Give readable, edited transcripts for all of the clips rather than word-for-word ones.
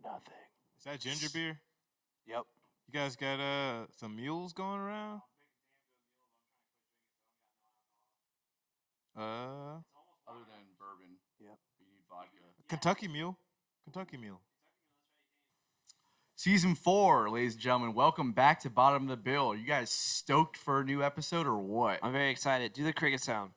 Nothing. Is that ginger beer? Yep. You guys got some mules going around? Other than bourbon. Yep. You need vodka. Kentucky mule. Kentucky mule. Season 4, ladies and gentlemen. Welcome back to Bottom of the Bill. Are you guys stoked for a new episode or what? I'm very excited. Do the cricket sound.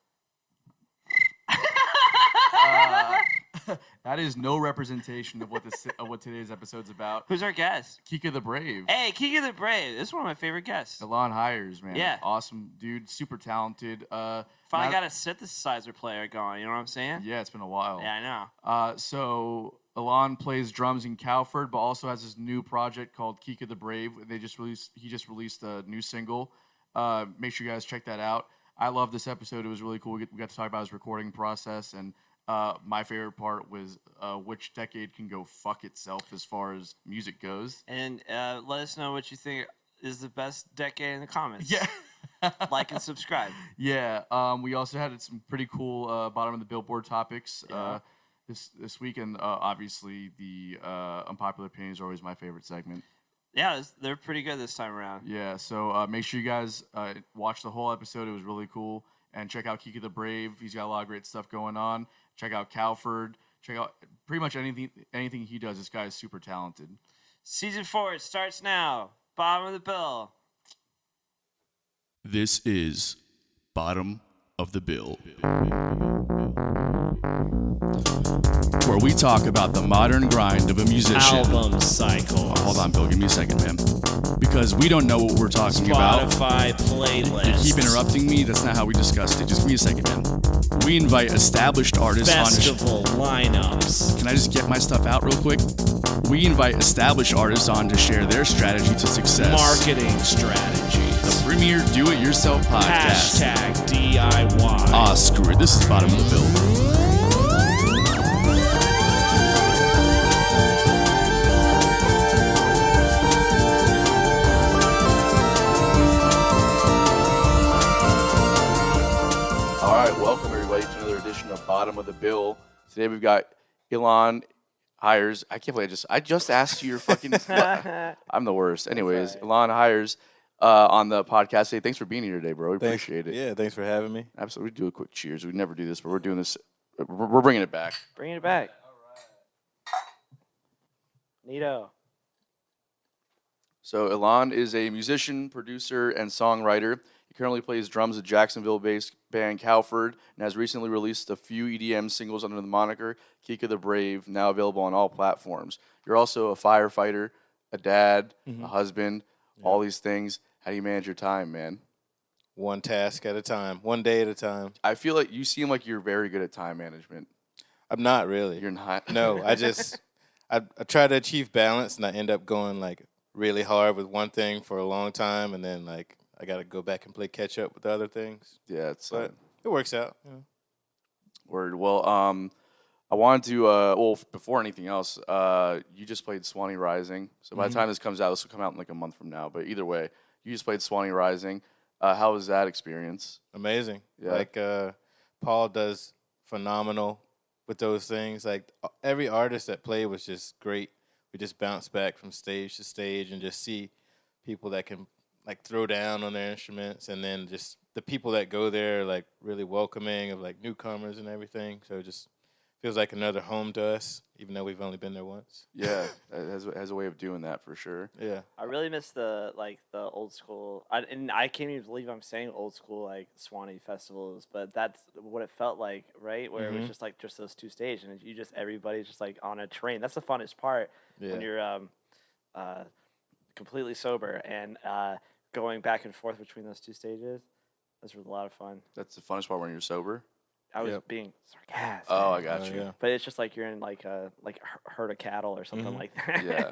That is no representation of what today's episode's about. Who's our guest? Keeka the Brave. Hey, Keeka the Brave. This is one of my favorite guests. Elon Hiers, man. Yeah. Awesome dude. Super talented. Finally got a synthesizer player going. You know what I'm saying? Yeah, it's been a while. Yeah, I know. So Elon plays drums in Cowford, but also has this new project called Keeka the Brave. He just released a new single. Make sure you guys check that out. I love this episode. It was really cool. We got to talk about his recording process, and my favorite part was which decade can go fuck itself as far as music goes. And let us know what you think is the best decade in the comments. Yeah. Like and subscribe. Yeah. We also had some pretty cool bottom of the Billboard topics this week, and obviously the Unpopular Opinions are always my favorite segment. Yeah, they're pretty good this time around. Yeah, so make sure you guys watch the whole episode. It was really cool. And check out Keeka the Brave. He's got a lot of great stuff going on. Check out Cowford. Check out pretty much anything he does. This guy is super talented. Season 4 starts now. Bottom of the bill. This is Bottom of the Bill, where we talk about the modern grind of a musician. Album cycle. Hold on, Bill. Give me a second, man. Because we don't know what we're talking about. Spotify playlist. You keep interrupting me. That's not how we discussed it. Just give me a second, man. We invite established artists on Festival lineups. Can I just get my stuff out real quick? We invite established artists on to share their strategy to success. Marketing strategies. The premier do-it-yourself podcast. Hashtag DIY. Ah, screw it. This is Bottom of the Bill. Welcome everybody to another edition of Bottom of the Bill. Today we've got Elon Hiers. I can't believe I just asked you your fucking. I'm the worst. Anyways, right. Elon Hiers on the podcast today. Thanks for being here today, bro. We appreciate it. Yeah, thanks for having me. Absolutely. We do a quick cheers. We never do this, but we're doing this. We're bringing it back. Bringing it back. All right. Neato. So Elon is a musician, producer, and songwriter. He currently plays drums at Jacksonville-based band Cowford and has recently released a few EDM singles under the moniker Keeka the Brave, now available on all platforms. You're also a firefighter, a dad, a husband, all these things. How do you manage your time, man? One task at a time, one day at a time. I feel like you seem like you're very good at time management. I'm not really. You're not? No, I try to achieve balance, and I end up going like really hard with one thing for a long time, and then like I got to go back and play catch up with the other things. Yeah, but it works out. Yeah. Word. Well, I wanted to, before anything else, you just played Swanee Rising. So by the time this comes out, this will come out in like a month from now. But either way, you just played Swanee Rising. How was that experience? Amazing. Yeah. Like Paul does phenomenal with those things. Like every artist that played was just great. We just bounce back from stage to stage and just see people that can like throw down on their instruments, and then just the people that go there like really welcoming of like newcomers and everything. So it just feels like another home to us, even though we've only been there once. Yeah, it has a way of doing that for sure. Yeah, I really miss the old school. I can't even believe I'm saying old school like Swanee festivals, but that's what it felt like, right? Where it was just like just those two stages, and everybody's just like on a train. That's the funnest part when you're completely sober and going back and forth between those two stages. Those were a lot of fun. That's the funnest part when you're sober? I was being sarcastic. Oh, I got you. Yeah. But it's just like you're in like a herd of cattle or something like that. Yeah.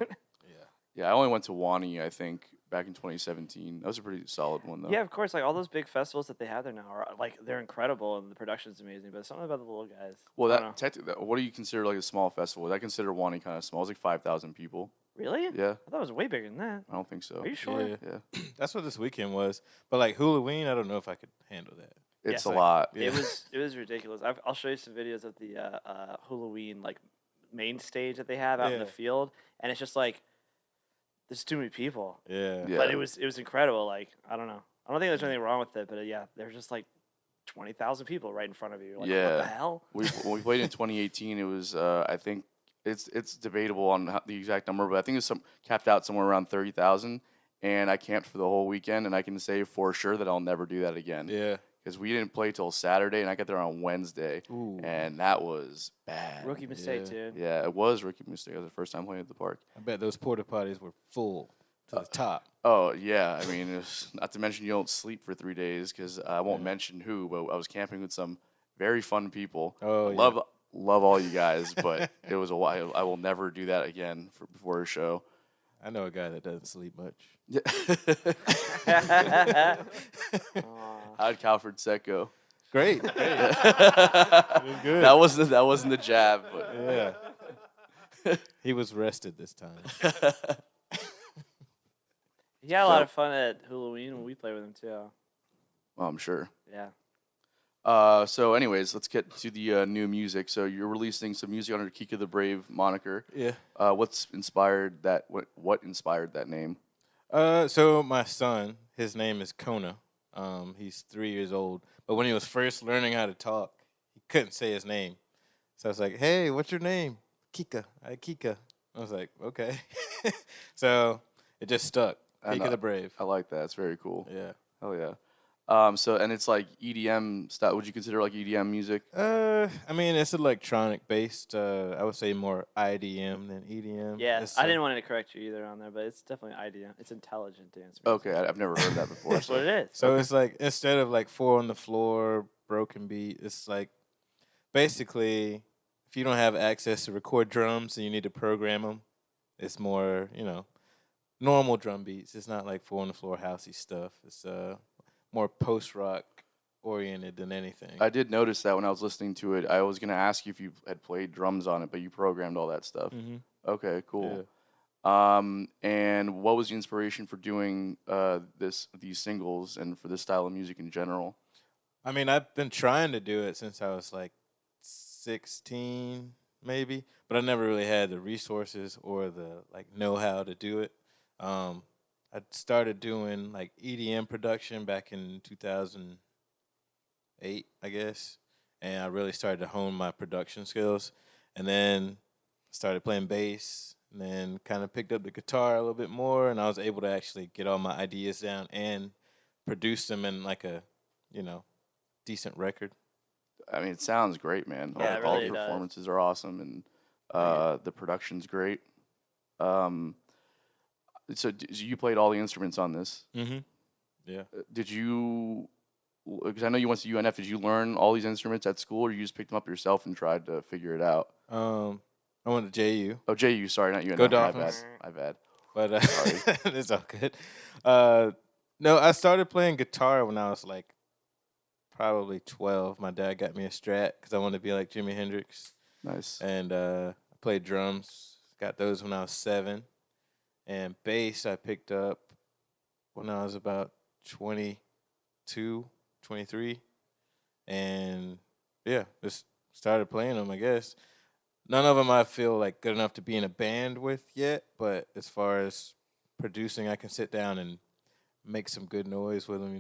Yeah, I only went to Wani, I think, back in 2017. That was a pretty solid one, though. Yeah, of course. Like all those big festivals that they have there now are like they're incredible and the production's amazing. But something about the little guys. Well, what do you consider like a small festival? I consider Wani kind of small. It's like 5,000 people. Really? Yeah. I thought it was way bigger than that. I don't think so. Are you sure? Yeah. That's what this weekend was. But like Halloween, I don't know if I could handle that. It's a lot. Yeah. It was ridiculous. I'll show you some videos of the Halloween like main stage that they have out in the Yeah. field, and it's just like there's too many people. Yeah. Yeah. But it was incredible. Like I don't know. I don't think there's anything wrong with it, but yeah, there's just like 20,000 people right in front of you. Like, Yeah. what the hell? When we played in 2018, it was I think it's debatable on the exact number, but I think it's capped out somewhere around 30,000. And I camped for the whole weekend, and I can say for sure that I'll never do that again. Yeah. Because we didn't play till Saturday, and I got there on Wednesday, Ooh. and that was bad. Rookie mistake, Yeah. dude. Yeah, it was rookie mistake. It was the first time playing at the park. I bet those porta potties were full to the top. Oh yeah, I mean, not to mention you don't sleep for 3 days because I won't mention who, but I was camping with some very fun people. Oh, yeah. Love all you guys, but it was a while. I will never do that again before a show. I know a guy that doesn't sleep much. Yeah. Aw. How'd Cowford set go? Great. Great. It was good. That wasn't the jab, but Yeah. He was rested this time. He had a lot of fun at Halloween when we played with him too. well, I'm sure. Yeah. So, anyways, let's get to the new music. So, you're releasing some music under Keeka the Brave moniker. Yeah. What's inspired that? What inspired that name? So my son, his name is Kona. He's 3 years old. But when he was first learning how to talk, he couldn't say his name. So I was like, "Hey, what's your name?" Keeka. Keeka. I was like, "Okay." So it just stuck. And, Keeka the Brave. I like that. It's very cool. Yeah. Hell yeah. So and it's like EDM style. Would you consider like EDM music? I mean, it's electronic based. I would say more IDM than EDM. Yeah. It's, I didn't want to correct you either on there, but it's definitely idea. It's intelligent dance. music. Okay, I've never heard that before. That's what it is. So it's like instead of like 4 on the floor, broken beat, it's like basically if you don't have access to record drums and you need to program them, it's more, normal drum beats. It's not like 4 on the floor housey stuff. It's more post rock oriented than anything. I did notice that when I was listening to it. I was gonna ask you if you had played drums on it, but you programmed all that stuff. Mm-hmm. Okay, cool. Yeah. And what was the inspiration for doing these singles and for this style of music in general? I mean, I've been trying to do it since I was like 16, maybe, but I never really had the resources or the know-how to do it. I started doing like EDM production back in 2008, I guess, and I really started to hone my production skills. And then started playing bass, and then kind of picked up the guitar a little bit more, and I was able to actually get all my ideas down and produce them in like a, decent record. I mean, it sounds great, man. Yeah, it all really the does. performances are awesome, and the production's great. So you played all the instruments on this. Mm-hmm. Yeah. Did you? Because I know you went to UNF. Did you learn all these instruments at school, or you just picked them up yourself and tried to figure it out? I went to JU, Oh, JU. Sorry, not UNF. Go My Dolphins. bad. My bad. but Sorry. it's all good. No, I started playing guitar when I was like probably 12. My dad got me a Strat because I wanted to be like Jimi Hendrix. Nice. And I played drums. Got those when I was 7. And bass I picked up when I was about 22, 23. And yeah, just started playing them, I guess. None of them I feel like good enough to be in a band with yet, but as far as producing, I can sit down and make some good noise with them,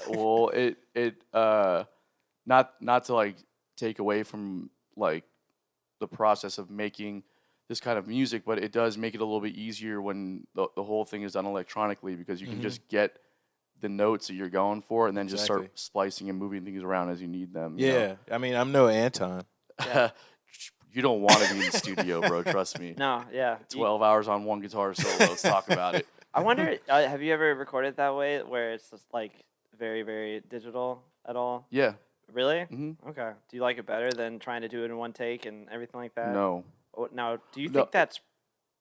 Well, not to like take away from like the process of making this kind of music, but it does make it a little bit easier when the whole thing is done electronically because you can just get the notes that you're going for and then just start Exactly. splicing and moving things around as you need them. you know? Yeah, I mean, I'm no Anton. You don't want to be in the studio, bro. Trust me. No, yeah. 12 hours on one guitar solo. Let's talk about it. I wonder, have you ever recorded that way where it's just like very, very digital at all? Yeah. Really? hmm Okay. Do you like it better than trying to do it in one take and everything like that? No. Now, do you No. think that's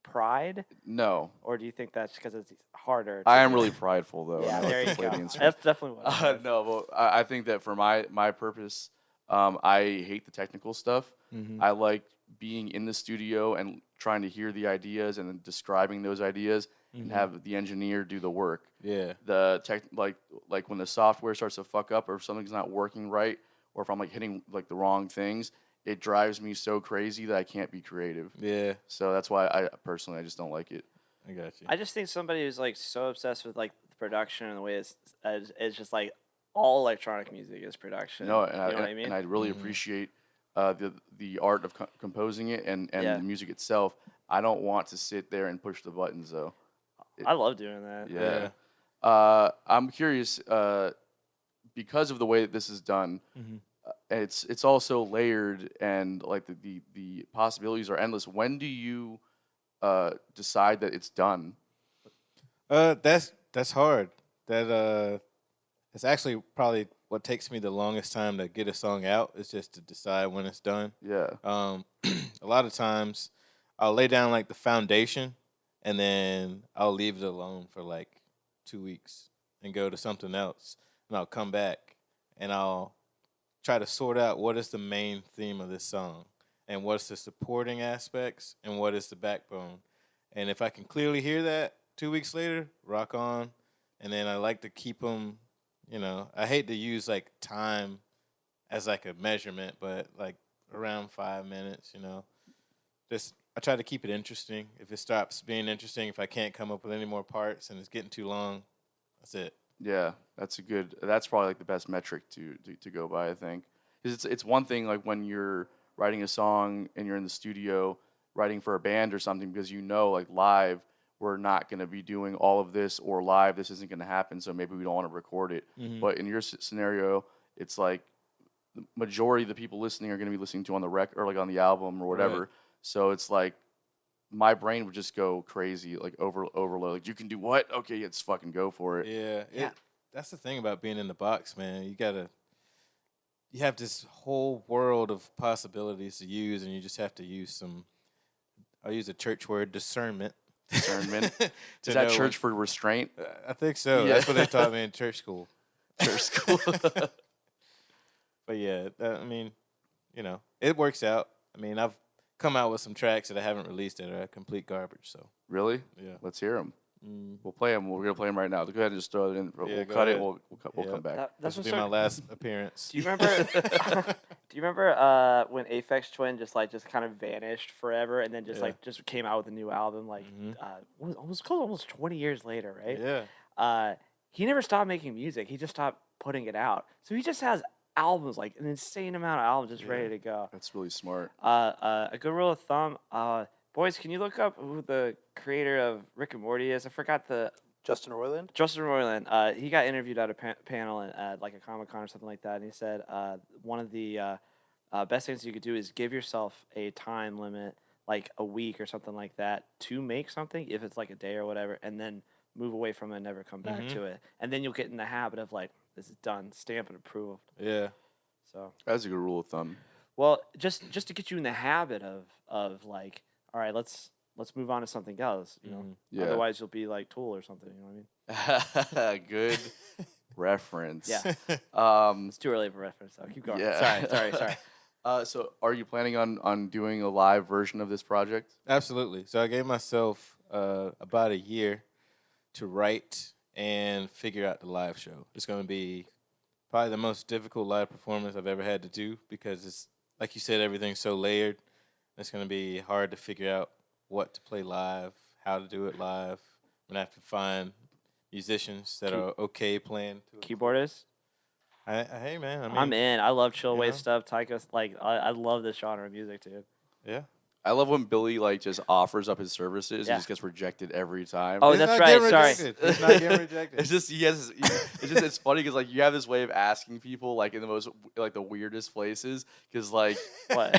pride, No. or do you think that's because it's harder? I to am do? really prideful, though. Yeah, I like there to you play go. the instrument. That's definitely what. It is. No, but I think that for my purpose, I hate the technical stuff. Mm-hmm. I like being in the studio and trying to hear the ideas and then describing those ideas and have the engineer do the work. Yeah. The tech, like when the software starts to fuck up or if something's not working right or if I'm like hitting like the wrong things, it drives me so crazy that I can't be creative. Yeah, So that's why I personally I just don't like it. I got you. I just think somebody who's like so obsessed with like the production and the way it's just like all electronic music is production. No, you know what I mean? and I really appreciate the art of composing it and Yeah. the music itself. I don't want to sit there and push the buttons though. I love doing that. Yeah. I'm curious because of the way that this is done. It's also layered and like the possibilities are endless. When do you decide that it's done? That's hard. It's actually probably what takes me the longest time to get a song out is just to decide when it's done. Yeah. A lot of times I'll lay down like the foundation and then I'll leave it alone for like 2 weeks and go to something else. And I'll come back and I'll try to sort out what is the main theme of this song and what's the supporting aspects and what is the backbone. And if I can clearly hear that 2 weeks later, rock on. And then I like to keep them, I hate to use like time as like a measurement, but like around 5 minutes, Just I try to keep it interesting. If it stops being interesting, if I can't come up with any more parts and it's getting too long, that's it. Yeah, that's probably like the best metric to go by, I think. Because it's one thing like when you're writing a song and you're in the studio writing for a band or something because like live we're not going to be doing all of this, or live this isn't going to happen, so maybe we don't want to record it. But in your scenario, it's like the majority of the people listening are going to be listening to on the record or like on the album or whatever. Right. So it's like my brain would just go crazy, like overload. Like, you can do what? Okay, let's fucking go for it. Yeah. That's the thing about being in the box, man. You have this whole world of possibilities to use, and you just have to use I'll use a church word, discernment. Discernment. To Is that know church for restraint? I think so. Yeah. That's what they taught me in church school. Church school. But yeah, it works out. I mean, I've come out with some tracks that I haven't released that are complete garbage. So Really? yeah, Let's hear them. We'll play them. We're gonna play them right now. Go ahead and just throw it in. Yeah, We'll go cut it. ahead. We'll come back. this will That's be my last appearance. Do you remember? Do you remember when Aphex Twin just kind of vanished forever and then just came out with a new album almost 20 years later, right? Yeah, He never stopped making music. He just stopped putting it out. So he just has albums, like an insane amount of albums, just ready to go. That's really smart. A good rule of thumb, boys, can you look up who the creator of Rick and Morty is? I forgot the. Justin Roiland? Justin Roiland, he got interviewed at a panel at like a Comic-Con or something like that, and he said one of the best things you could do is give yourself a time limit, like a week or something like that, to make something, if it's like a day or whatever, and then move away from it and never come back to it. And then you'll get in the habit of like, this is done, stamp and approved. yeah. So That's a good rule of thumb. well, just to get you in the habit of like, all right, let's move on to something else, Yeah. Otherwise, you'll be like Tool or something. You know what I mean? Good reference. Yeah. It's too early for reference. So keep going. Yeah. Sorry. So, are you planning on doing a live version of this project? Absolutely. So I gave myself about a year to write and figure out the live show. It's going to be probably the most difficult live performance I've ever had to do because it's, like you said, everything's so layered. It's going to be hard to figure out what to play live, how to do it live. I'm going to have to find musicians that are okay playing. Keyboardist. Hey, man. I mean, I'm in. I love chill wave know? stuff. Taiko, I love this genre of music, dude. Yeah. I love when Billy just offers up his services Yeah. and just gets rejected every time. Oh, He's that's not right. getting Sorry. rejected. He's not getting rejected. It's funny because you have this way of asking people like in the most the weirdest places because What?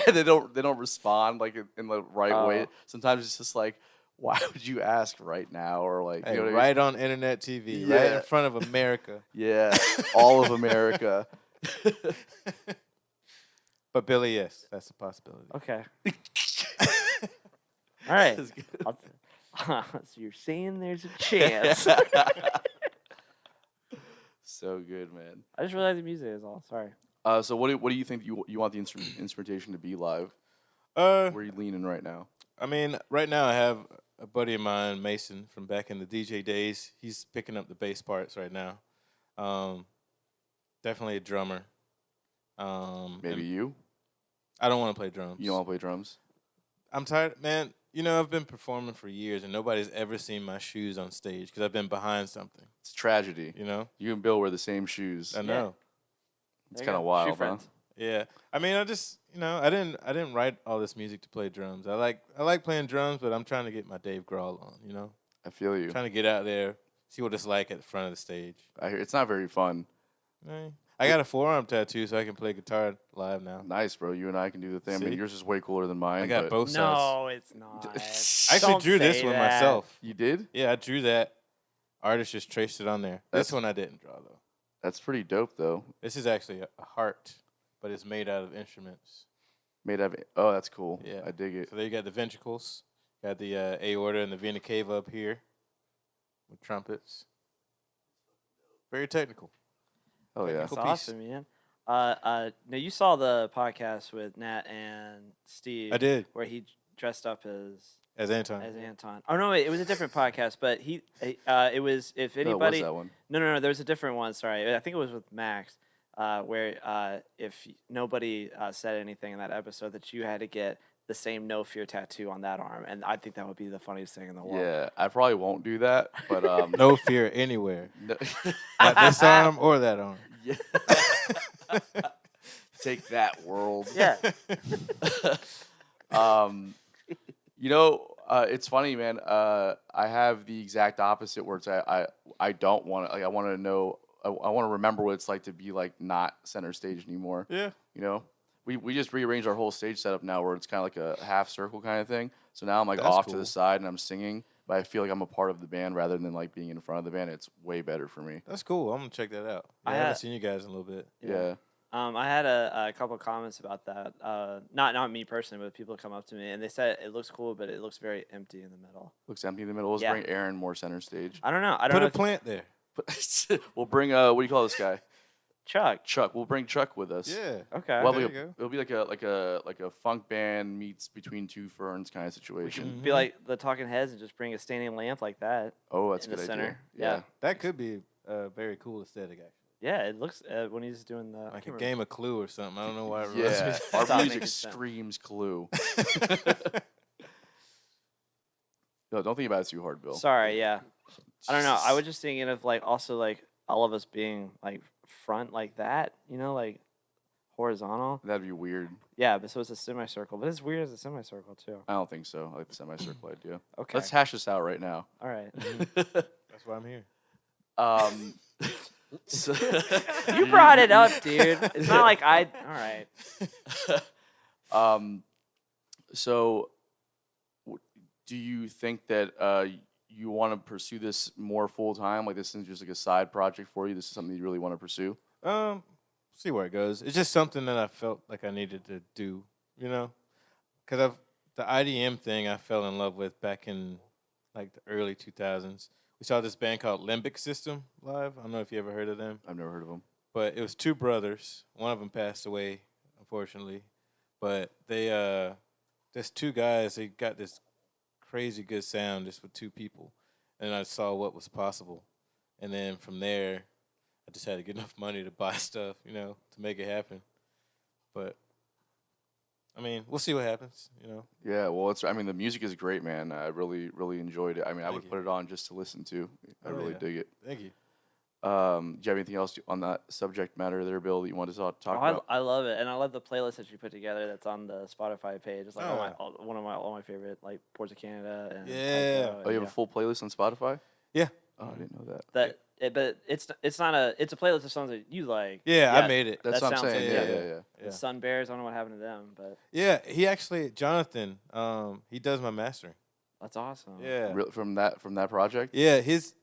they don't respond in the right way. Oh. Sometimes it's just like, why would you ask right now, or Hey, you know what I mean? right on internet TV, right Yeah. in front of America. Yeah, all of America. But Billy, yes, that's a possibility. Okay. All right. That's good. So you're saying there's a chance. So good, man. I just realized the music is all. Sorry. So what do you think you want the instrumentation to be live? Uh, Where are you leaning right now? I mean, right now I have a buddy of mine, Mason, from back in the DJ days. He's picking up the bass parts right now. Definitely a drummer. Maybe you. I don't want to play drums. You don't want to play drums? I'm tired, man. You know, I've been performing for years, and nobody's ever seen my shoes on stage because I've been behind something. It's a tragedy. You know? You and Bill wear the same shoes. I know. It's kind of wild, huh? friends. Yeah. I mean, I just, I didn't write all this music to play drums. I like playing drums, but I'm trying to get my Dave Grohl on, you know? I feel you. Trying to get out there, see what it's like at the front of the stage. I hear it's not very fun. I got a forearm tattoo, so I can play guitar live now. Nice, bro. You and I can do the thing. I mean, See? yours is way cooler than mine. I got but both sides. No, it's not. I actually Don't drew this say one that. myself. You did? Yeah, I drew that. Artist just traced it on there. This one I didn't draw, though. That's pretty dope, though. This is actually a heart, but it's made out of instruments. Made out of. Oh, that's cool. Yeah. I dig it. So there you got the ventricles, got the aorta and the vena cava up here with trumpets. Very technical. Oh yeah. That's Cool piece. awesome, man. Now you saw the podcast with Nat and Steve. I did. Where he dressed up As Anton. as Anton. Oh no, wait, it was a different podcast. But it was if No, it was anybody. that one. No, there was a different one. Sorry, I think it was with Max. Where if nobody said anything in that episode, that you had to get the same No Fear tattoo on that arm, and I think that would be the funniest thing in the world. Yeah, I probably won't do that, but No fear anywhere. no- Not this arm or that arm. yeah. Take that, world. Yeah. It's funny, man. I have the exact opposite where it's I don't want to. Like, I want to know. I want to remember what it's like to be like not center stage anymore. Yeah. You know, we just rearranged our whole stage setup now where it's kind of like a half circle kind of thing. So now I'm like That's off to cool. the side and I'm singing, but I feel like I'm a part of the band rather than like being in front of the band. It's way better for me. That's cool. I'm going to check that out. I I haven't had- seen you guys in a little bit. Yeah. I had a couple of comments about that. Not me personally, but people come up to me and they said it looks cool, but it looks very empty in the middle. Looks empty in the middle. Let's Yeah. bring Aaron more center stage. I don't know. I don't Put know. a plant there. We'll bring what do you call this guy? Chuck. Chuck. We'll bring Chuck with us. Yeah. Okay. Well, there you go. it'll be like a funk band meets Between Two Ferns kind of situation. Be like the Talking Heads and just bring a standing lamp like that. Oh, that's a in the good center. idea. Yeah. That could be a very cool aesthetic, actually. Yeah, it looks when he's doing the Like a game of Clue or something. I don't know why it reminds me Yeah. of Our Stop music making sense. screams Clue. No, don't think about it too hard, Bill. Sorry, yeah. I don't know. I was just thinking of like also like all of us being like front like that, like horizontal. That'd be weird. Yeah, but so it's a semicircle, but it's weird as a semicircle too. I don't think so. I like the semicircle idea. Okay. Let's hash this out right now. All right. That's why I'm here. So You brought it up, dude. It's not like I. All right. So, do you think that you want to pursue this more full time? Like this is just like a side project for you. This is something you really want to pursue. See where it goes. It's just something that I felt like I needed to do, because the IDM thing I fell in love with back in like the early 2000s. We saw this band called Limbic System live. I don't know if you ever heard of them, I've never heard of them. but it was two brothers. One of them passed away, unfortunately, but they there's two guys. They got this crazy good sound just with two people, and I saw what was possible, and then from there, I just had to get enough money to buy stuff, to make it happen. But I mean, we'll see what happens, Yeah, well, the music is great, man. I really, really enjoyed it. I mean, I Thank would you. put it on just to listen to. I Oh, really yeah. dig it. Thank you. Do you have anything else on that subject matter there, Bill, that you want to talk about? I love it, and I love the playlist that you put together. That's on the Spotify page. It's like Oh. one of my favorite like Ports of Canada. And Yeah. Idaho, Oh, you have and a full playlist on Spotify? Yeah. Oh, I didn't know that. but it's not a playlist of songs that you like. Yeah, I made it. That's That what I'm sounds saying. like- Yeah, yeah. yeah, yeah. Yeah. Sun Bears. I don't know what happened to them, but Yeah, he actually, Jonathan, he does my mastering. that's awesome. Yeah. From that project? Yeah, his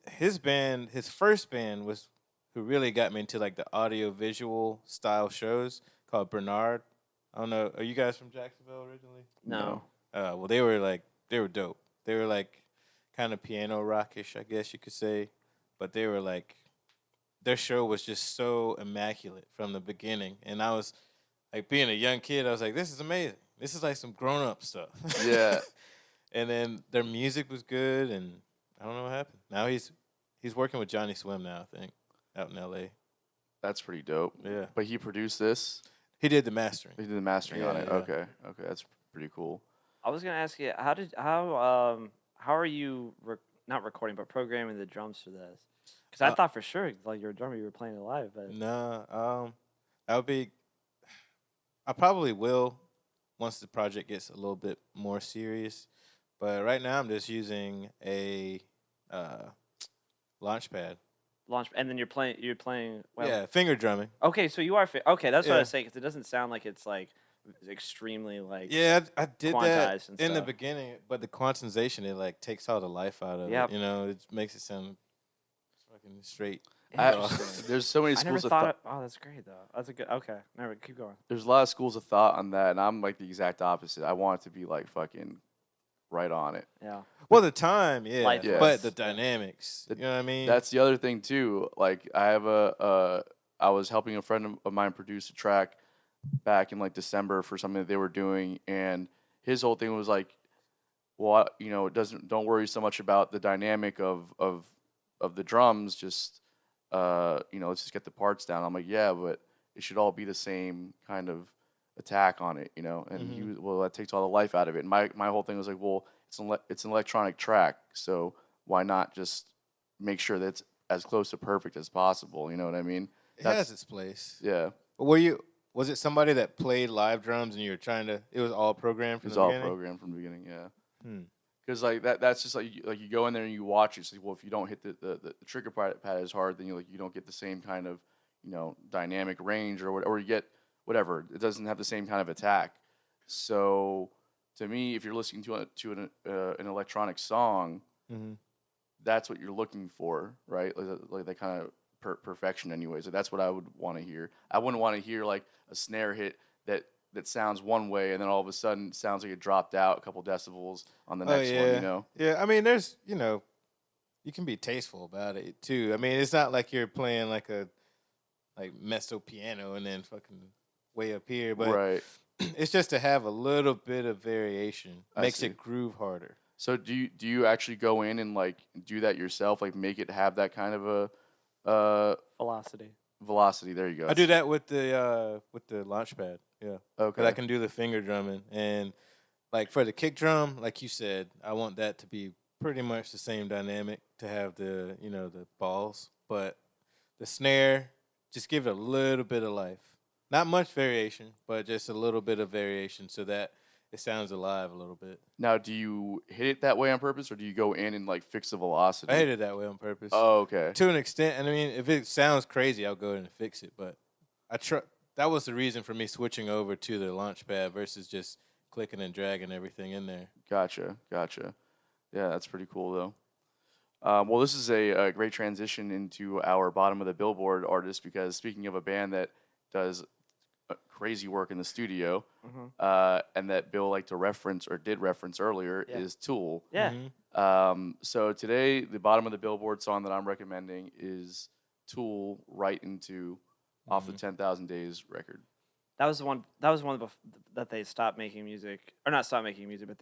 band, his first band was who really got me into like the audio visual style shows called Bernard. I don't know. Are you guys from Jacksonville originally? No. Well, they were dope. They were like kind of piano rockish, I guess you could say, but they were like, their show was just so immaculate from the beginning, and I was like, being a young kid, I was like, this is amazing. This is like some grown up stuff. Yeah. And then their music was good, and I don't know what happened. Now he's working with Johnny Swim now, I think, out in L.A. That's pretty dope. Yeah. But he produced this? He did the mastering. He did the mastering on Yeah, it. yeah. Okay, that's pretty cool. I was gonna ask you how are you not recording but programming the drums for this? Because I thought for sure like you're a drummer, you were playing it live, but Nah, that would be. I probably will once the project gets a little bit more serious. But right now, I'm just using a launch pad. launch and then you're playing well. Yeah, finger drumming. Okay, so you are okay. That's what I Yeah. was saying because it doesn't sound like it's like extremely like Yeah, I did that quantized and in the stuff. beginning, but the quantization it like takes all the life out of Yep. it. You know, it makes it sound fucking straight. There's so many I never schools of thought. thought. Oh, that's great though. That's a good. Okay, never keep going. There's a lot of schools of thought on that, and I'm like the exact opposite. I want it to be like fucking right on it. Yeah. Well, the time, yeah, Life Yes. but the dynamics. You know what I mean? That's the other thing too. Like I have I was helping a friend of mine produce a track back in like December for something that they were doing, and his whole thing was like, well, don't worry so much about the dynamic of the drums, just let's just get the parts down. I'm like, yeah, but it should all be the same kind of attack on it, and he was, well, that takes all the life out of it. And my whole thing was like, well, it's an electronic track, so why not just make sure that it's as close to perfect as possible, you know what I mean? it has its place. Yeah. Was it somebody that played live drums and you were trying to? It was all programmed from It's the all beginning? programmed from the beginning, yeah. Hmm. Because like that's just like you go in there and you watch it. It's like, well, if you don't hit the trigger pad as hard, then you don't get the same kind of dynamic range or you get whatever. It doesn't have the same kind of attack. So to me, if you're listening to an electronic song, Mhm. that's what you're looking for, right? Like that kind of perfection, anyway. So that's what I would want to hear. I wouldn't want to hear like a snare hit that sounds one way and then all of a sudden sounds like it dropped out a couple decibels on the next one, Yeah, I mean, there's, you can be tasteful about it too. I mean, it's not like you're playing like a mezzo piano and then fucking way up here, but Right. it's just to have a little bit of variation. I Makes see. it groove harder. So do you actually go in and like do that yourself, like make it have that kind of a Velocity. velocity? There you go. I do that with the launch pad. Yeah. Okay. But I can do the finger drumming, and like for the kick drum, like you said, I want that to be pretty much the same dynamic to have the the balls, but the snare just give it a little bit of life. Not much variation, but just a little bit of variation so that it sounds alive a little bit. Now, do you hit it that way on purpose, or do you go in and like fix the velocity? I hit it that way on purpose. Oh, okay. To an extent, and I mean, if it sounds crazy, I'll go in and fix it. But that was the reason for me switching over to the launch pad versus just clicking and dragging everything in there. Gotcha. Yeah, that's pretty cool though. Well, this is a great transition into our bottom of the Billboard artist, because speaking of a band that does crazy work in the studio, and that Bill liked to reference or did reference earlier, is Tool. Yeah. So today, the bottom of the Billboard song that I'm recommending is Tool, Right Into, off the 10,000 Days record. That was the one. That was one that they stopped making music, or not stopped making music, but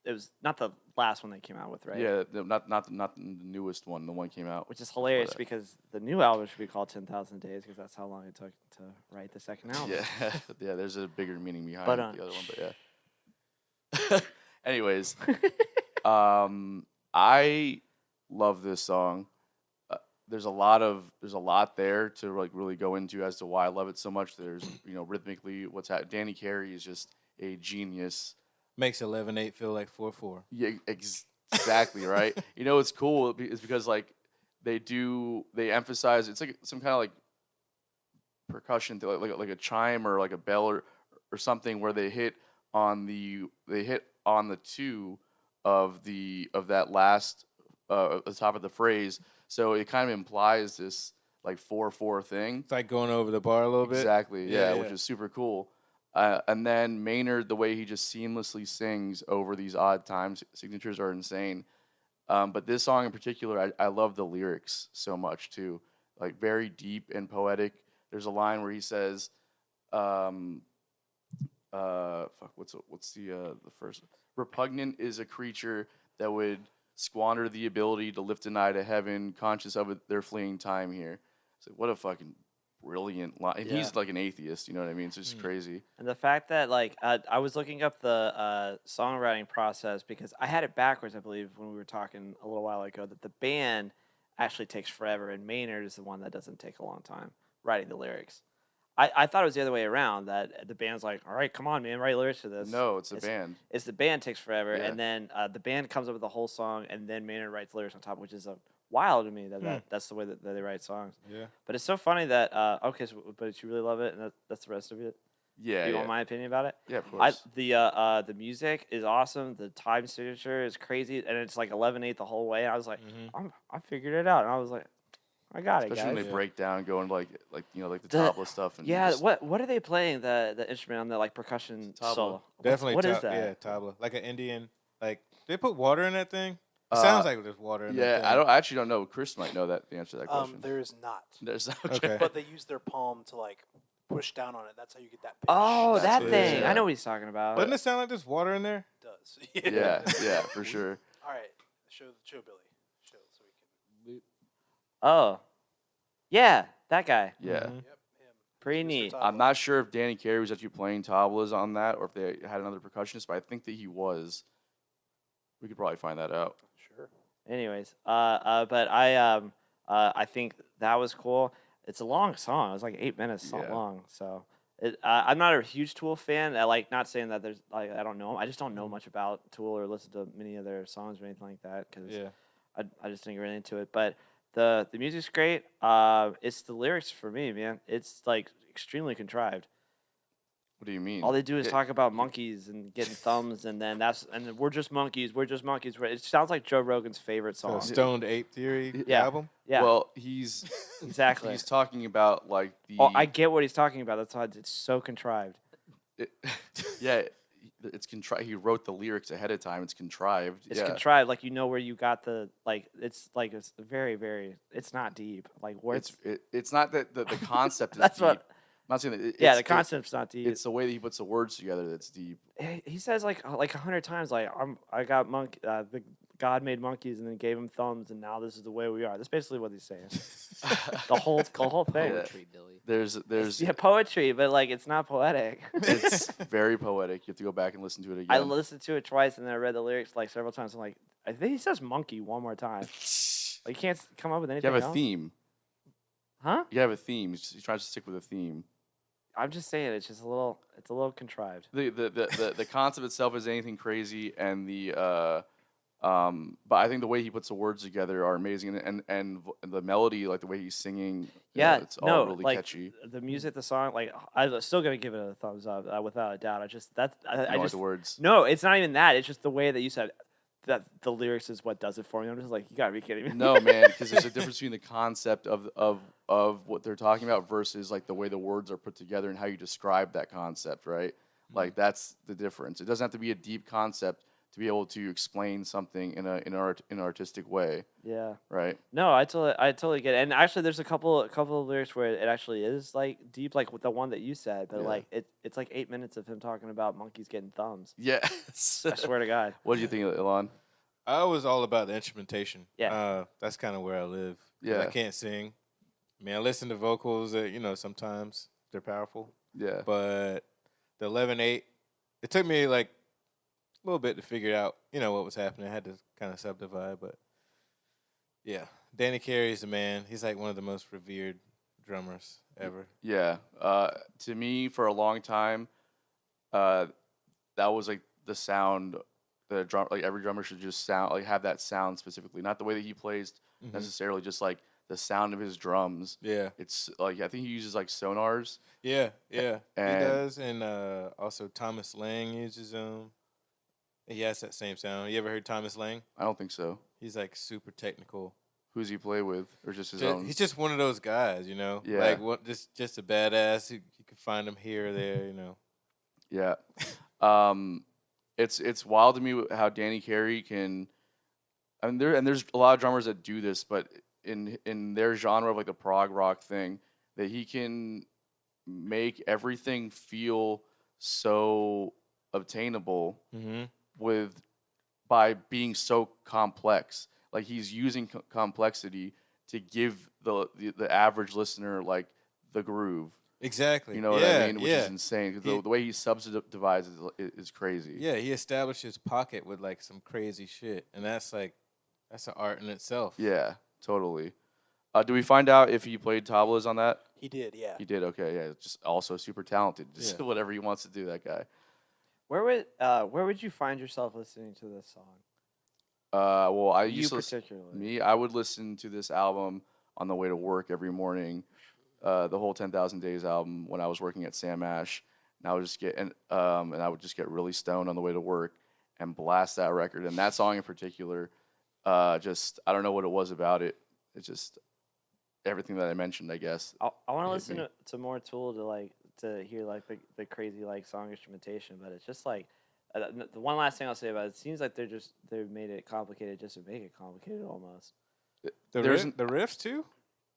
it was not the last one they came out with, right? Yeah, not the newest one. The one came out, Which is hilarious that. because the new album should be called 10,000 Days because that's how long it took to write the second album. Yeah, yeah. There's a bigger meaning behind But, the other one, but yeah. Anyways, I love this song. There's a lot there to like really go into as to why I love it so much. There's rhythmically what's happening. Danny Carey is just a genius. Makes 11/8 feel like 4/4. Yeah, exactly right. It's cool is because like they emphasize it's like some kind of like percussion thing, like a chime or like a bell or something where they hit on the two of that last the top of the phrase. So it kind of implies this like 4/4 thing. It's like going over the bar a little bit. Exactly. Yeah, Yeah, which yeah. is super cool. And then Maynard, the way he just seamlessly sings over these odd time signatures are insane. But this song in particular, I love the lyrics so much too. Like very deep and poetic. There's a line where he says, what's the first? Repugnant is a creature that would squander the ability to lift an eye to heaven, conscious of their fleeing time here. So what a fucking brilliant line. And he's like an atheist, you know what I mean? So it's just crazy. And the fact that like I was looking up the songwriting process because I had it backwards, I believe, when we were talking a little while ago, that the band actually takes forever, and Maynard is the one that doesn't take a long time writing the lyrics. I thought it was the other way around, that the band's like, all right, come on, man, write lyrics to this. No, it's the band. It's the band takes forever, Yeah. and then the band comes up with the whole song, and then Maynard writes lyrics on top, which is wild to me that's the way that they write songs. Yeah. But it's so funny that but you really love it, and that's the rest of it. Yeah, Do you yeah. want my opinion about it? Yeah, of course. The music is awesome. The time signature is crazy, and it's like 11/8 the whole way. I was like, I figured it out, and I was like, I got it, Especially guys. when they break down and go into like the tabla stuff. And Yeah, just- what are they playing the instrument on the like percussion Tabla. solo? Definitely. What is that? Yeah, tabla. Like an Indian. Like they put water in that thing. It sounds like there's water in that Yeah, thing. I actually don't know. Chris might know the answer to that question. There is not. There's Okay. But they use their palm to like push down on it. That's how you get that pitch. Oh, That's that what it thing. is. I know what he's talking about. Doesn't it sound like there's water in there? It does. Yeah, for sure. All right. Show Billy. Show so we can. Oh, yeah, that guy. Yeah. Yep, him. Pretty Mr. neat. Tabla. I'm not sure if Danny Carey was actually playing tablas on that or if they had another percussionist, but I think that he was. We could probably find that out. Sure. Anyways, but I think that was cool. It's a long song. It was like 8 minutes Yeah. long. So I'm not a huge Tool fan. I like not saying that there's like I don't know. I just don't know much about Tool or listen to many of their songs or anything like that because Yeah. I just didn't get really into it. But the music's great. It's the lyrics for me, man. It's like extremely contrived. What do you mean? All they do is It- talk about monkeys and getting thumbs, and then we're just monkeys. We're just monkeys. It sounds like Joe Rogan's favorite song. Stoned Ape Theory Yeah. album. Yeah, Well, he's exactly. he's talking about like the. Oh, I get what he's talking about. That's why it's so contrived. yeah, it's contrived. He wrote the lyrics ahead of time. It's contrived. It's yeah. contrived, like you know where you got the like. It's very very. It's not deep. Like words. It's not that the concept is That's deep. what- I'm not saying that. Yeah, it's- the concept's not deep. It's the way that he puts the words together that's deep. He says like 100 times like I got the God made monkeys and then gave him thumbs and now this is the way we are. That's basically what he's saying. the whole thing. Yeah. Poetry, Billy. There's Yeah, poetry, but like it's not poetic. it's very poetic. You have to go back and listen to it again. I listened to it twice and then I read the lyrics like several times. I'm like, I think he says monkey one more time. Like you can't come up with You anything have a else. theme. Huh? You have a theme. He tries to stick with a theme. I'm just saying it's just a little contrived. The concept itself is anything crazy, and but I think the way he puts the words together are amazing, and the melody, like the way he's singing, Yeah, it's all really like catchy. the music, the song, like I'm still gonna give it a thumbs up without a doubt. I You don't like just the words. no, it's not even that. It's just the way that you said that the lyrics is what does it for me. I'm just like, you gotta be kidding me. No, man, because there's a difference between the concept of what they're talking about versus like the way the words are put together and how you describe that concept, right? Like that's the difference. It doesn't have to be a deep concept to be able to explain something in an artistic way, Yeah. right? No, I totally get it. And actually, there's a couple of lyrics where it actually is like deep, like with the one that you said. But Yeah. like it's like 8 minutes of him talking about monkeys getting thumbs. Yeah. I swear to God. What do you think, Elon? I was all about the instrumentation. Yeah. That's kind of where I live. 'Cause Yeah. I can't sing. I mean, I listen to vocals that, sometimes they're powerful. Yeah. But the 11/8, it took me like a little bit to figure out, what was happening. I had to kind of subdivide, but yeah. Danny Carey's the man. He's like one of the most revered drummers ever. Yeah. To me, for a long time, that was like the sound. The drum, like every drummer should just have that sound specifically, not the way that he plays necessarily, just like the sound of his drums. Yeah. It's like I think he uses like sonars. Yeah, yeah. And- he does. And also Thomas Lang uses them. He has that same sound. You ever heard Thomas Lang? I don't think so. He's like super technical. Who's he play with, or just his own? He's just one of those guys, Yeah. Like what? Just a badass. You can find him here or there, Yeah. It's wild to me how Danny Carey can. I mean, there's a lot of drummers that do this, but in their genre of like the prog rock thing, that he can make everything feel so obtainable by being so complex. Like he's using complexity to give the average listener like the groove. Exactly. You know what I mean? Which is insane. 'Cause He- the way he subdivides is crazy. Yeah, he established his pocket with like some crazy shit, and that's an art in itself. Yeah, totally. Do we find out if he played tablas on that? He did, yeah. He did. Okay, yeah. Just also super talented. Just Yeah. whatever he wants to do. That guy. Where would you find yourself listening to this song? Well, I You used to listen, particularly. I would listen to this album on the way to work every morning. The whole 10,000 Days album when I was working at Sam Ash, and I would just get and I would just get really stoned on the way to work and blast that record. And that song in particular, just I don't know what it was about it. It's just everything that I mentioned, I guess. I want to hit listen me. to more Tool to hear like the crazy like song instrumentation, but it's just like the one last thing I'll say about it seems like they've made it complicated just to make it complicated almost. The riffs too.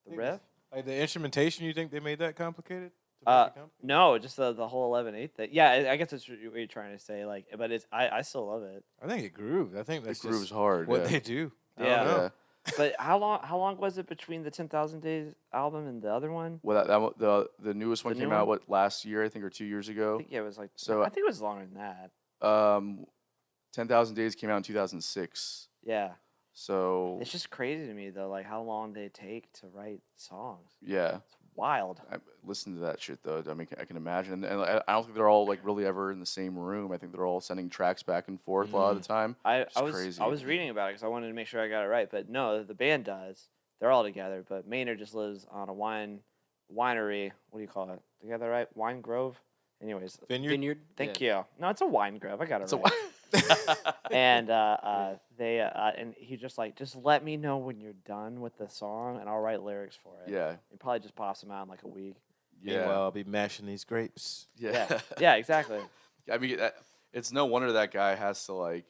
The riff? Like the instrumentation, you think they made that complicated? To make it complicated? No, just the whole 11/8 thing. Yeah, I guess that's what you're trying to say. Like, but I still love it. I think it grooves. I think that's It grooves just hard. what yeah. they do. I Yeah. don't know. Yeah. But how long was it between the 10,000 Days album and the other one? Well, the newest one The new came out one? last year, I think, or 2 years I ago. think yeah, it was like So- I think it was longer than that. 10,000 Days came out in 2006. Yeah. So It's just crazy to me though, like how long they take to write songs. yeah, It's wild. I listen to that shit though. I mean, I can imagine, and I don't think they're all like really ever in the same room. I think they're all sending tracks back and forth a lot of the time. I It's was crazy. I was reading about it because I wanted to make sure I got it right, but no, the band does. They're all together, but Maynard just lives on a winery. What do you call it? Did I get that right? Wine Grove. Anyways, Vineyard. thank you. No, it's a wine grove. I got it It's a right. And they and he just let me know when you're done with the song, and I'll write lyrics for it. Yeah, He probably just pops them out in like a week. yeah, Meanwhile, I'll be mashing these grapes. yeah. Yeah, exactly. I mean, it's no wonder that guy has to like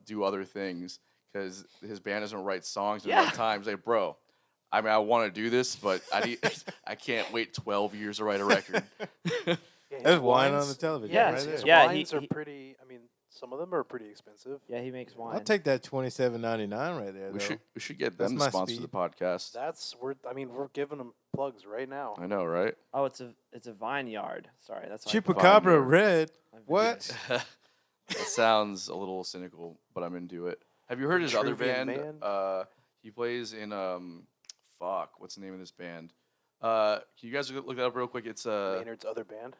do other things because his band doesn't write songs in one time. He's like, bro, I mean, I want to do this, but I can't wait 12 years to write a record. Yeah, There's his wine on wines- the television. Yeah, right His there. yeah, wines he- are pretty. I mean, some of them are pretty expensive. Yeah, he makes wine. I'll take that $27.99 right there. We though. should get That's them my to sponsor speed. the podcast. We're giving them plugs right now. I know, right? Oh, it's a vineyard. Sorry, that's Chupacabra Vineyard. Red. my What? That sounds a little cynical, but I'm into it. Have you heard his other Vitruvian band? Man? He plays in what's the name of this band? Can you guys look that up real quick? It's Maynard's other band.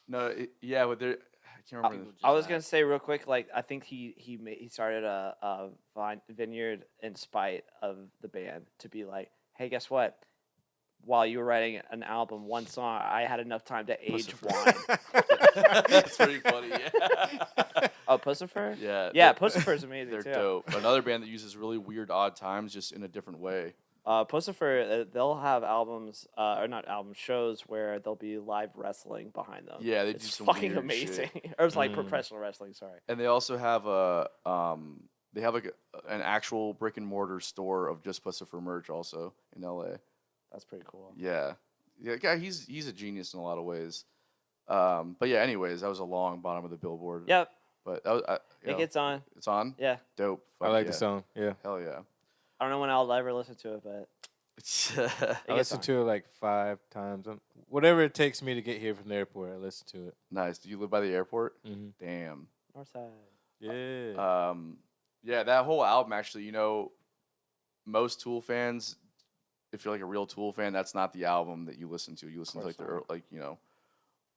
but there. I can't remember. I was gonna say real quick, like I think he started a vineyard in spite of the band to be like, hey, guess what? While you were writing an album, one song, I had enough time to age wine. That's pretty funny. Yeah. Oh, Pussifer? Yeah. Yeah, they're- Pussifer's amazing They're too. dope. Another band that uses really weird, odd times, just in a different way. Pussifer, they'll have albums, or not albums, shows where there'll be live wrestling behind them. Yeah, they do it's some fucking weird amazing. shit. Or it's like professional wrestling. Sorry. And they also have an actual brick and mortar store of just Pussifer merch also in LA. That's pretty cool. Yeah, guy, he's a genius in a lot of ways. But yeah, anyways, that was a long bottom of the billboard. Yep, But that was, it gets on. it's on. Yeah, Dope. I Fuck like yeah. the song. Yeah. Hell yeah. I don't know when I'll ever listen to it, but it I gets listen on. to it like 5 times. Whatever it takes me to get here from the airport, I listen to it. Nice. Do you live by the airport? Mm-hmm. Damn. Northside. Yeah. Yeah, that whole album actually, most Tool fans, if you're like a real Tool fan, that's not the album that you listen to. You listen to like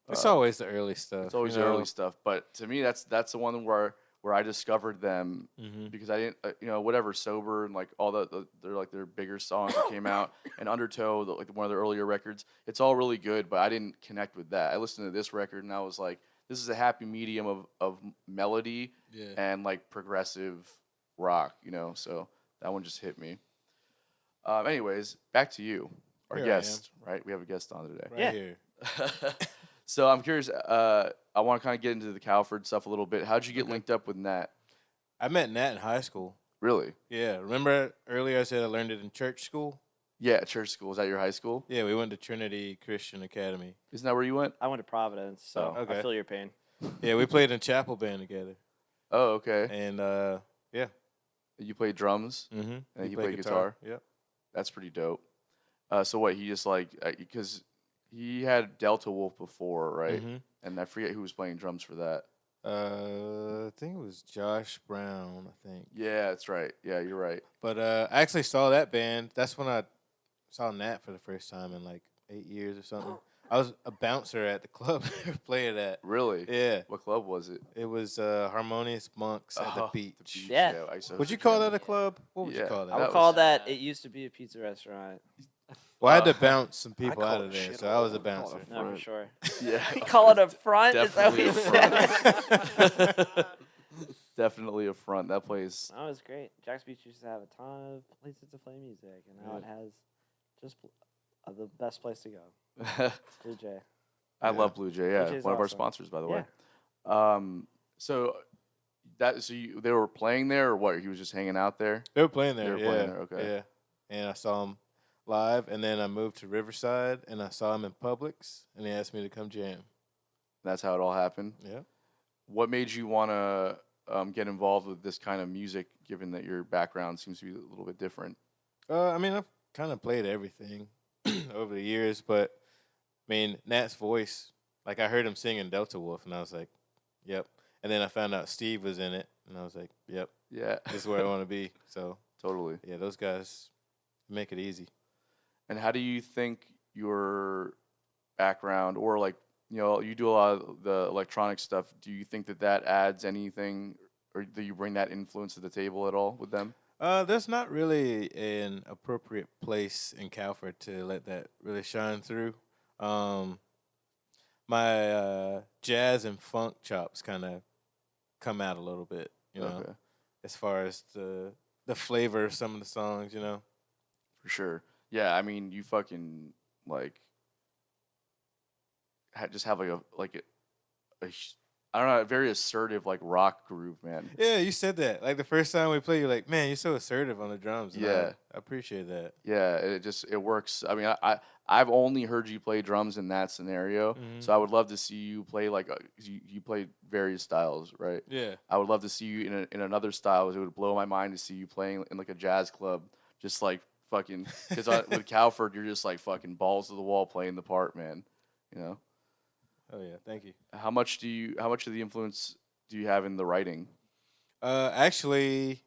It's always the early stuff. it's always the early stuff. But to me, that's the one where I discovered them because I didn't, whatever, Sober and like all they're like their bigger songs that came out, and Undertow, like one of their earlier records. It's all really good, but I didn't connect with that. I listened to this record and I was like, this is a happy medium of melody and like progressive rock, So that one just hit me. Anyways, back to you, our Here I guest, right? We have a guest on today. Right Yeah. here. So I'm curious. I want to kind of get into the Cowford stuff a little bit. How'd you get linked up with Nat? I met Nat in high school. Really? Yeah. Remember earlier I said I learned it in church school? Yeah, church school. Is that your high school? Yeah, we went to Trinity Christian Academy. Isn't that where you went? I went to Providence, so Oh, okay. I feel your pain. Yeah, we played in chapel band together. Oh, okay. And yeah. You played drums Mm-hmm. and you played guitar. Yep. That's pretty dope. So what? He just like because he had Delta Wolf before, right? Mhm. And I forget who was playing drums for that. I think it was Josh Brown. I think. Yeah, that's right. Yeah, you're right. But I actually saw that band. That's when I saw Nat for the first time in like 8 years or something. I was a bouncer at the club playing at. Really? Yeah. What club was it? It was Harmonious Monks at the Oh, beach. Yeah. I used to Would host you a call jam. that a club? What would you Yeah, call that? I that would call was- that. It used to be a pizza restaurant. Well, I had to bounce some people call out it of a there, shithole. so I was a I call it a bouncer. No, for Front. sure. Yeah. You call it a front? Is that what Definitely you a said? Definitely a front. That place. No, it was great. Jack's Beach used to have a ton of places to play music, and now it has just the best place to go. Blue Jay. I love Blue Jay. Yeah, Blue Jay's one of our awesome. sponsors, by the Yeah. way. So they were playing there, or what? He was just hanging out there. They were playing there. They were yeah, playing there, okay. Yeah, and I saw him live, and then I moved to Riverside, and I saw him in Publix, and he asked me to come jam. That's how it all happened. Yeah. What made you want to get involved with this kind of music, given that your background seems to be a little bit different? I mean, I've kind of played everything over the years, but I mean, Nat's voice, like I heard him singing Delta Wolf, and I was like, yep. And then I found out Steve was in it, and I was like, yep, Yeah, this is where I want to be. So, totally. yeah, those guys make it easy. And how do you think your background, or like, you do a lot of the electronic stuff, do you think that adds anything, or do you bring that influence to the table at all with them? There's not really an appropriate place in Cowford to let that really shine through. My jazz and funk chops kind of come out a little bit, Okay. as far as the flavor of some of the songs, For sure. Yeah, I mean, you fucking like just have like a I don't know, a very assertive like rock groove, man. Yeah, you said that. Like the first time we played, you're like, man, you're so assertive on the drums. And Yeah. I appreciate that. Yeah, it works. I mean, I've only heard you play drums in that scenario, Mhm. so I would love to see you play like you play various styles, right? Yeah. I would love to see you in another style. It would blow my mind to see you playing in like a jazz club, just like fucking. Because with Cowford, you're just like fucking balls to the wall playing the part, man. Oh yeah, thank you. How much of the influence do you have in the writing? Actually,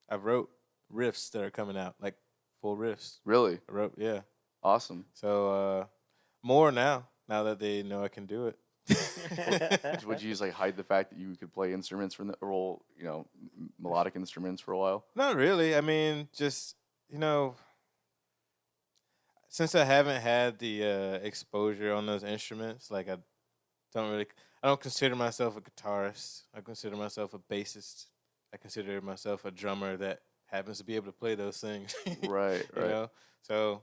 I wrote riffs that are coming out, like full riffs. Really? I wrote, yeah. Awesome. So more now that they know I can do it. Would you just like hide the fact that you could play instruments for melodic instruments for a while? Not really. I mean, just since I haven't had the exposure on those instruments, like I don't consider myself a guitarist. I consider myself a bassist. I consider myself a drummer that happens to be able to play those things. Right. So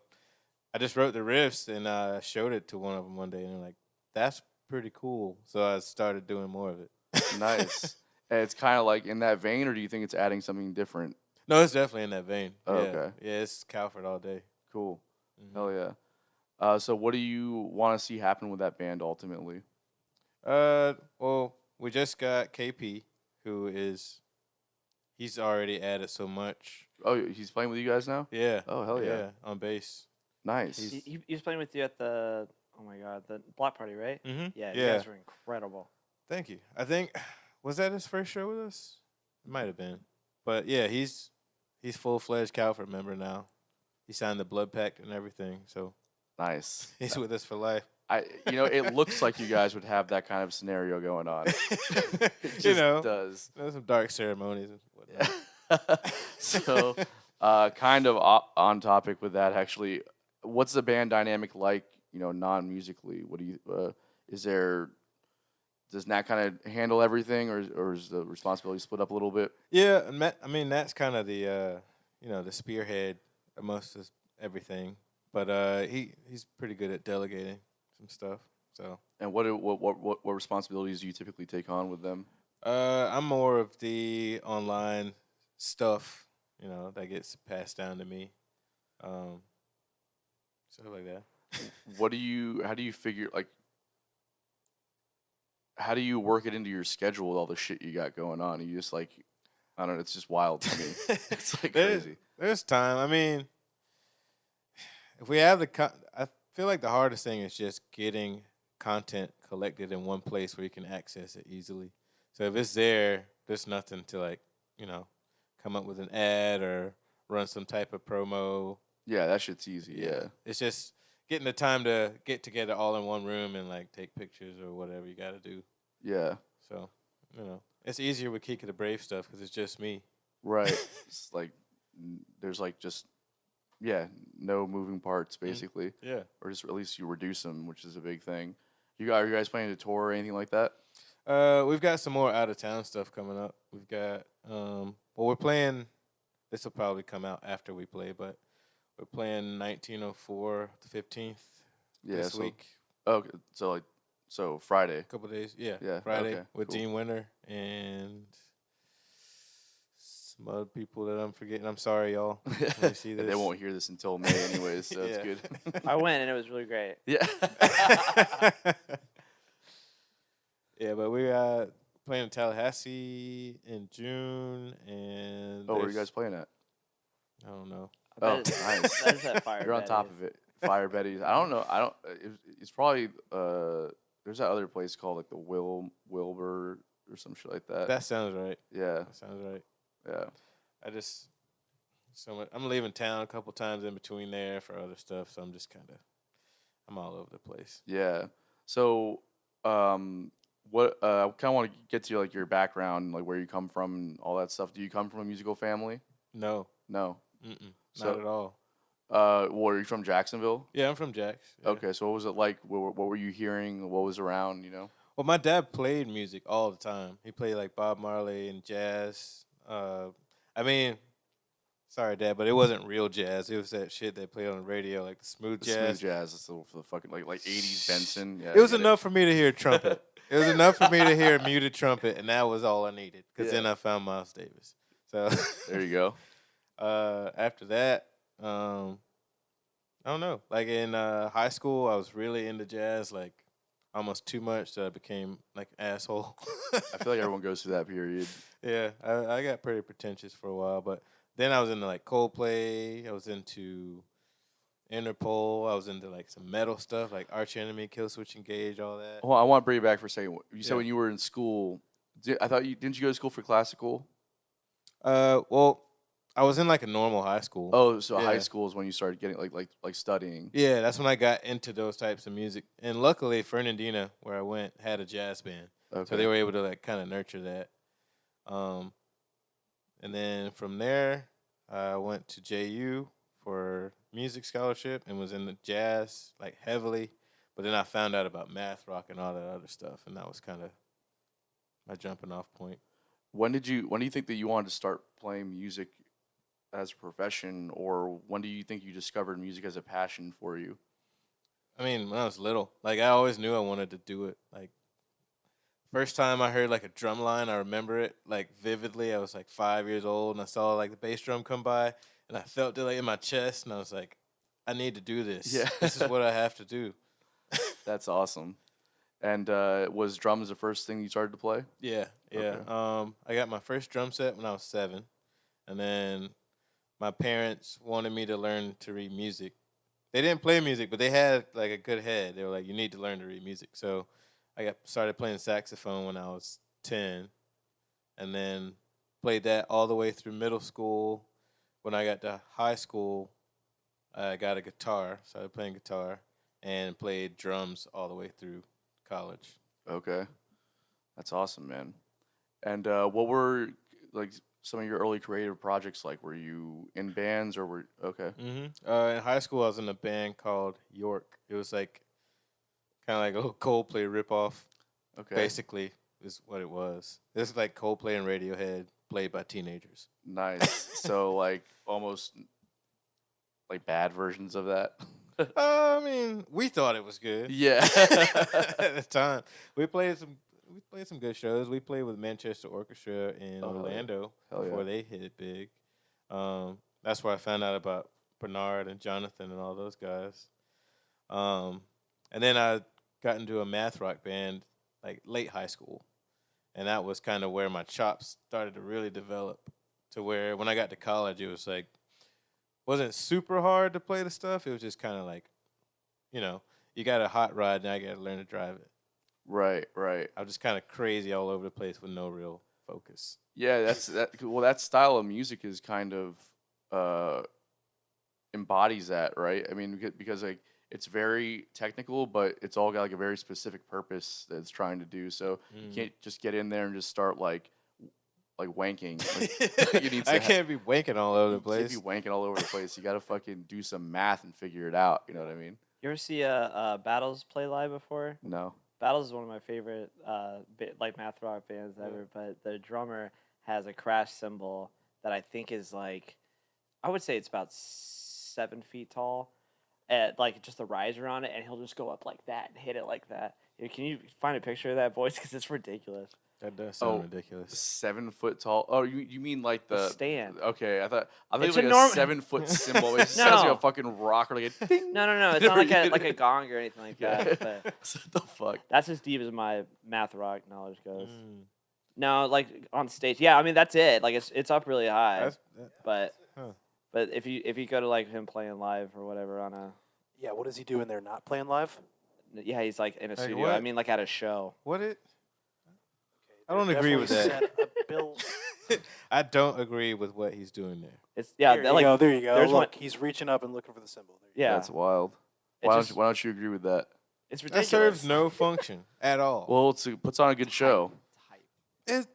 I just wrote the riffs and I showed it to one of them one day, and they're like, "That's pretty cool." So I started doing more of it. Nice. And it's kind of like in that vein, or do you think it's adding something different? No, it's definitely in that vein. Oh, yeah. okay. Yeah, it's Cowford all day. Cool. Mhm. Hell yeah. So what do you want to see happen with that band ultimately? Well, we just got KP, he's already added so much. Oh, he's playing with you guys now? Yeah. Oh, hell yeah. On bass. Nice. He was playing with you at the the block party, right? Mm-hmm. Yeah, you Yeah. guys were incredible. Thank you. I think, was that his first show with us? It might have been. But yeah, he's full-fledged Cowford member now. He signed the blood pact and everything, so Nice. he's with us for life. It looks like you guys would have that kind of scenario going on. It just You know. does. There's some dark ceremonies and whatnot. So, kind of on topic with that, actually, what's the band dynamic like? Non-musically. What do you? Does Nat kind of handle everything, or is the responsibility split up a little bit? Yeah, I mean that's kind of the the spearhead of most of everything. But he's pretty good at delegating some stuff. So And what responsibilities do you typically take on with them? I'm more of the online stuff, that gets passed down to me. Stuff like that. How do you figure, like, how do you work it into your schedule with all the shit you got going on? Are you just like, I don't know, it's just wild to me. It's like crazy. There's time. I mean, if we have I feel like the hardest thing is just getting content collected in one place where you can access it easily. So if it's there, there's nothing to like, come up with an ad or run some type of promo. Yeah, that shit's easy. Yeah. It's just getting the time to get together all in one room and like take pictures or whatever you got to do. Yeah. So, it's easier with Keeka the Brave stuff because it's just me. Right. It's like there's like just no moving parts basically. Yeah. Or just at least you reduce them, which is a big thing. Are you guys planning to tour or anything like that? We've got some more out of town stuff coming up. We've got we're playing. This will probably come out after we play, but we're playing 1904 the 15th this week. Okay, so Friday. A couple days, yeah. okay, Friday with cool. Dean Winter and some other people that I'm forgetting. I'm sorry, y'all. When you see this. They won't hear this until May anyways, so it's good. I went and it was really great. Yeah. Yeah, but we playing in Tallahassee in June, and Where are you guys playing at? I don't know. Oh, That is- nice. That is that fire. You're on top of it. Fire Betty's. I don't know. It's probably there's that other place called like the Wilbur or some shit like that. That sounds right. Yeah. That sounds right. Yeah. I'm leaving town a couple times in between there for other stuff, so I'm all over the place. Yeah. So, what I kind of want to get to like your background, like where you come from and all that stuff. Do you come from a musical family? No, No. not at all. Well, are you from Jacksonville? Yeah, I'm from Jax. Yeah. Okay, so what was it like? What were you hearing? What was around? Well, my dad played music all the time. He played like Bob Marley and jazz. Sorry, Dad, but it wasn't real jazz. It was that shit they played on the radio, like the smooth The jazz. smooth jazz. It's the fucking like 80s Benson. Yeah, It was I get enough for me to hear trumpet. It was enough for me to hear muted trumpet, and that was all I needed. Because then I found Miles Davis. So There you go. after that, I don't know. Like in high school, I was really into jazz, like almost too much that I became like an asshole. I feel like everyone goes through that period. Yeah, I got pretty pretentious for a while, but then I was into like Coldplay. I was into Interpol. I was into like some metal stuff, like Arch Enemy, Killswitch Engage, all that. Well, I want to bring you back for a second. You said Yeah. when you were in school, didn't you go to school for classical? Well, I was in like a normal high school. Oh, so Yeah. high school is when you started getting like studying. Yeah, that's when I got into those types of music. And luckily, Fernandina, where I went, had a jazz band. Okay. So they were able to like kind of nurture that. And then from there, I went to JU for music scholarship and was in the jazz like heavily. But then I found out about math rock and all that other stuff, and that was kind of my jumping off point. When do you think that you wanted to start playing music as a profession, or when do you think you discovered music as a passion for you? I mean, when I was little, like I always knew I wanted to do it. Like first time I heard like a drum line, I remember it like vividly. I was like 5 years old, and I saw like the bass drum come by, and I felt it like in my chest, and I was like, I need to do this. Yeah. This is what I have to do. That's awesome. And was drums the first thing you started to play? Yeah. Okay. I got my first drum set when I was 7, and then my parents wanted me to learn to read music. They didn't play music, but they had like a good head. They were like, you need to learn to read music. So I started playing saxophone when I was 10, and then played that all the way through middle school. When I got to high school, I got a guitar, started playing guitar, and played drums all the way through college. Okay. That's awesome, man. And what were like some of your early creative projects like? Were you in bands or were okay? Mm-hmm. In high school, I was in a band called York. It was like kind of like a little Coldplay ripoff. Okay. Basically, is what it was. It was like Coldplay and Radiohead played by teenagers. Nice. So like almost like bad versions of that. I mean, we thought it was good. Yeah. At the time, we played some good shows. We played with Manchester Orchestra in Oh, hell yeah. Orlando Hell yeah. before they hit it big. That's where I found out about Bernard and Jonathan and all those guys. And then I got into a math rock band like late high school, and that was kind of where my chops started to really develop. To where when I got to college, it was like wasn't super hard to play the stuff. It was just kind of like, you got a hot rod, now you got to learn to drive it. Right. I was just kind of crazy all over the place with no real focus. Yeah, that style of music is kind of embodies that, right? I mean, because like it's very technical, but it's all got like a very specific purpose that it's trying to do. So you can't just get in there and just start like wanking. Like, you need I can't be wanking all over the place. If you wanking all over the place, you got to fucking do some math and figure it out. You know what I mean? You ever see Battles play live before? No. Battles is one of my favorite math rock bands ever, but the drummer has a crash cymbal that I think is like, I would say it's about 7 feet tall, at like just a riser on it, and he'll just go up like that and hit it like that. Can you find a picture of that, boys? Because it's ridiculous. That does sound ridiculous. 7 foot tall. Oh, you mean like the stand? Okay, I thought it It's was like a a 7 foot cymbal. It sounds like a fucking rocker, like a ding. No. It's not like a gong or anything like that. But What the fuck? that's as deep as my math rock knowledge goes. No, like on stage. Yeah, I mean that's it. Like it's up really high. But if you go to like him playing live or whatever on a Yeah, what does he do in there? Not playing live? yeah, he's like in a studio. what? I mean like at a show. I don't agree with that. Definitely set a bill. I don't agree with what he's doing there. It's yeah, There they're you like go. There you go. there's Look, one- he's reaching up and looking for the symbol. There you yeah. That's wild. It Why just- don't you agree with that? It's That ridiculous. serves no function at all. Well, it puts on a good show.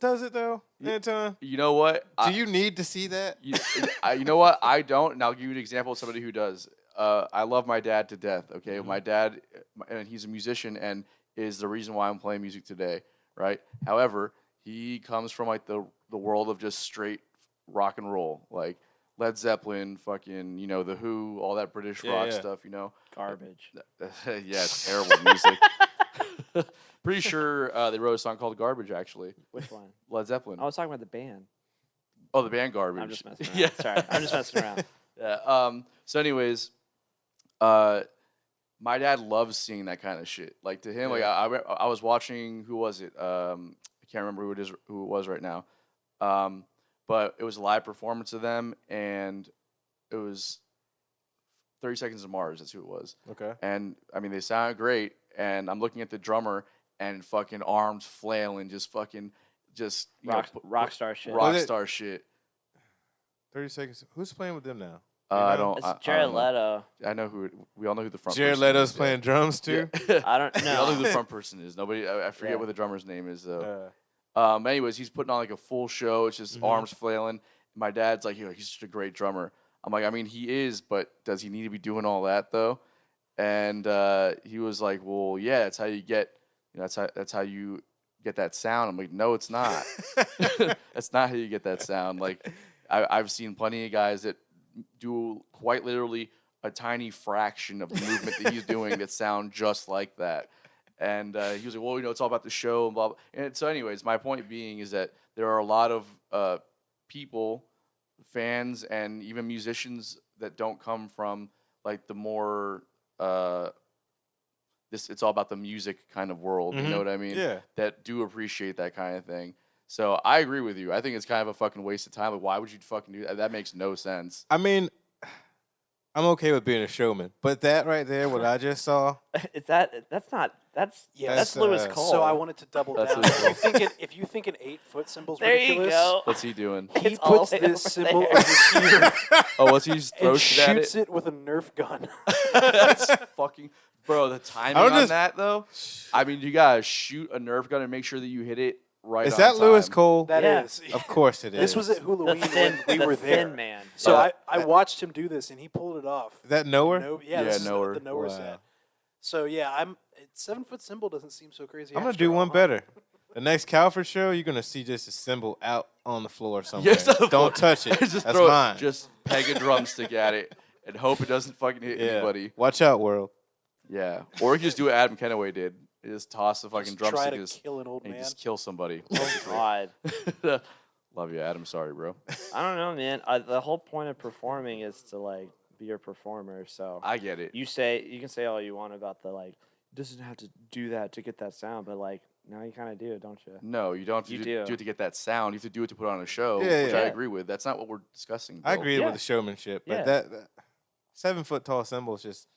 Does it though, Anton? You know what? Do you need to see that? You know what? I don't, and I'll give you an example of somebody who does. I love my dad to death. Okay, my dad, and he's a musician, and is the reason why I'm playing music today. Right. However, he comes from like the world of just straight rock and roll, like Led Zeppelin, fucking, the Who, all that British rock stuff. Garbage. Yeah, it's terrible music. Pretty sure they wrote a song called "Garbage." Actually, Which one? Led Zeppelin. I was talking about the band. Oh, the band Garbage. I'm just messing around. Yeah. Sorry, I'm just messing around. Yeah. So, anyways, my dad loves seeing that kind of shit. Like to him, like I was watching. Who was it? I can't remember who it was right now. But it was a live performance of them, and it was 30 Seconds to Mars. That's who it was. Okay. And I mean, they sound great. And I'm looking at the drummer, and fucking arms flailing, just Rock star shit. rock Was it- star shit. 30 seconds. Who's playing with them now? I don't. It's I Jared don't know. Leto. I know who. We all know who the front. Jared person Leto's is, playing drums too. Yeah. I don't We all know know. who the front person is. Nobody. I forget Yeah. what the drummer's name is though. Uh, Anyways, he's putting on like a full show. It's just arms flailing. My dad's like, he's such a great drummer. I'm like, I mean, he is, but does he need to be doing all that though? And he was like, well, yeah, that's how you get. That's how you get that sound. I'm like, no, it's not. That's not how you get that sound. Like, I've seen plenty of guys that do quite literally a tiny fraction of the movement that he's doing that sound just like that. And he was like, well, it's all about the show and blah, blah. And so anyways, my point being is that there are a lot of people, fans, and even musicians that don't come from like the more it's all about the music kind of world. You know what I mean? Yeah. That do appreciate that kind of thing. So I agree with you. I think it's kind of a fucking waste of time. Like, why would you fucking do that? That makes no sense. I mean, I'm okay with being a showman, but that right there, what I just saw, That's Yes. Lewis uh, Cole. So I wanted to double That's down. what If you think an 8-foot symbol's there ridiculous, you go. What's he doing? he It's all puts the way this over symbol there. over here Oh, what's he just throw and shit at shoots it? it with a Nerf gun. That's fucking bro. The timing I'm on just- that though. I mean, you gotta shoot a Nerf gun and make sure that you hit it right. is on that Lewis time. Cole? That Yeah. is. Of course it is. This was at the Halloween thin, when we the were there. thin man. So I watched him do this, and he pulled it off. Is that Knower? Yeah, this is Knower. the Knower Wow. set. So yeah, 7-foot symbol doesn't seem so crazy. I'm gonna after do all, one huh? better. The next Cowford show, you're gonna see just a symbol out on the floor somewhere. Yes, of Don't course. touch it. Just That's throw mine. it. Just peg a drumstick at it and hope it doesn't fucking hit yeah. anybody. Watch out, world. Yeah. Or you can just do what Adam Kenaway did. You just toss the fucking Just try drumstick to just- kill an old and man. just kill somebody. Oh God. Love you, Adam. Sorry, bro. I don't know, man. The whole point of performing is to like be a performer. So I get it. you can say all you want about the like doesn't have to do that to get that sound, but like Now you kind of do, don't you? No, you don't have to You do do. it to get that sound. You have to do it to put on a show, Yeah, which I yeah. agree with. That's not what we're discussing. I though. agree Yeah. with the showmanship, but Yeah. that 7 foot tall symbol is just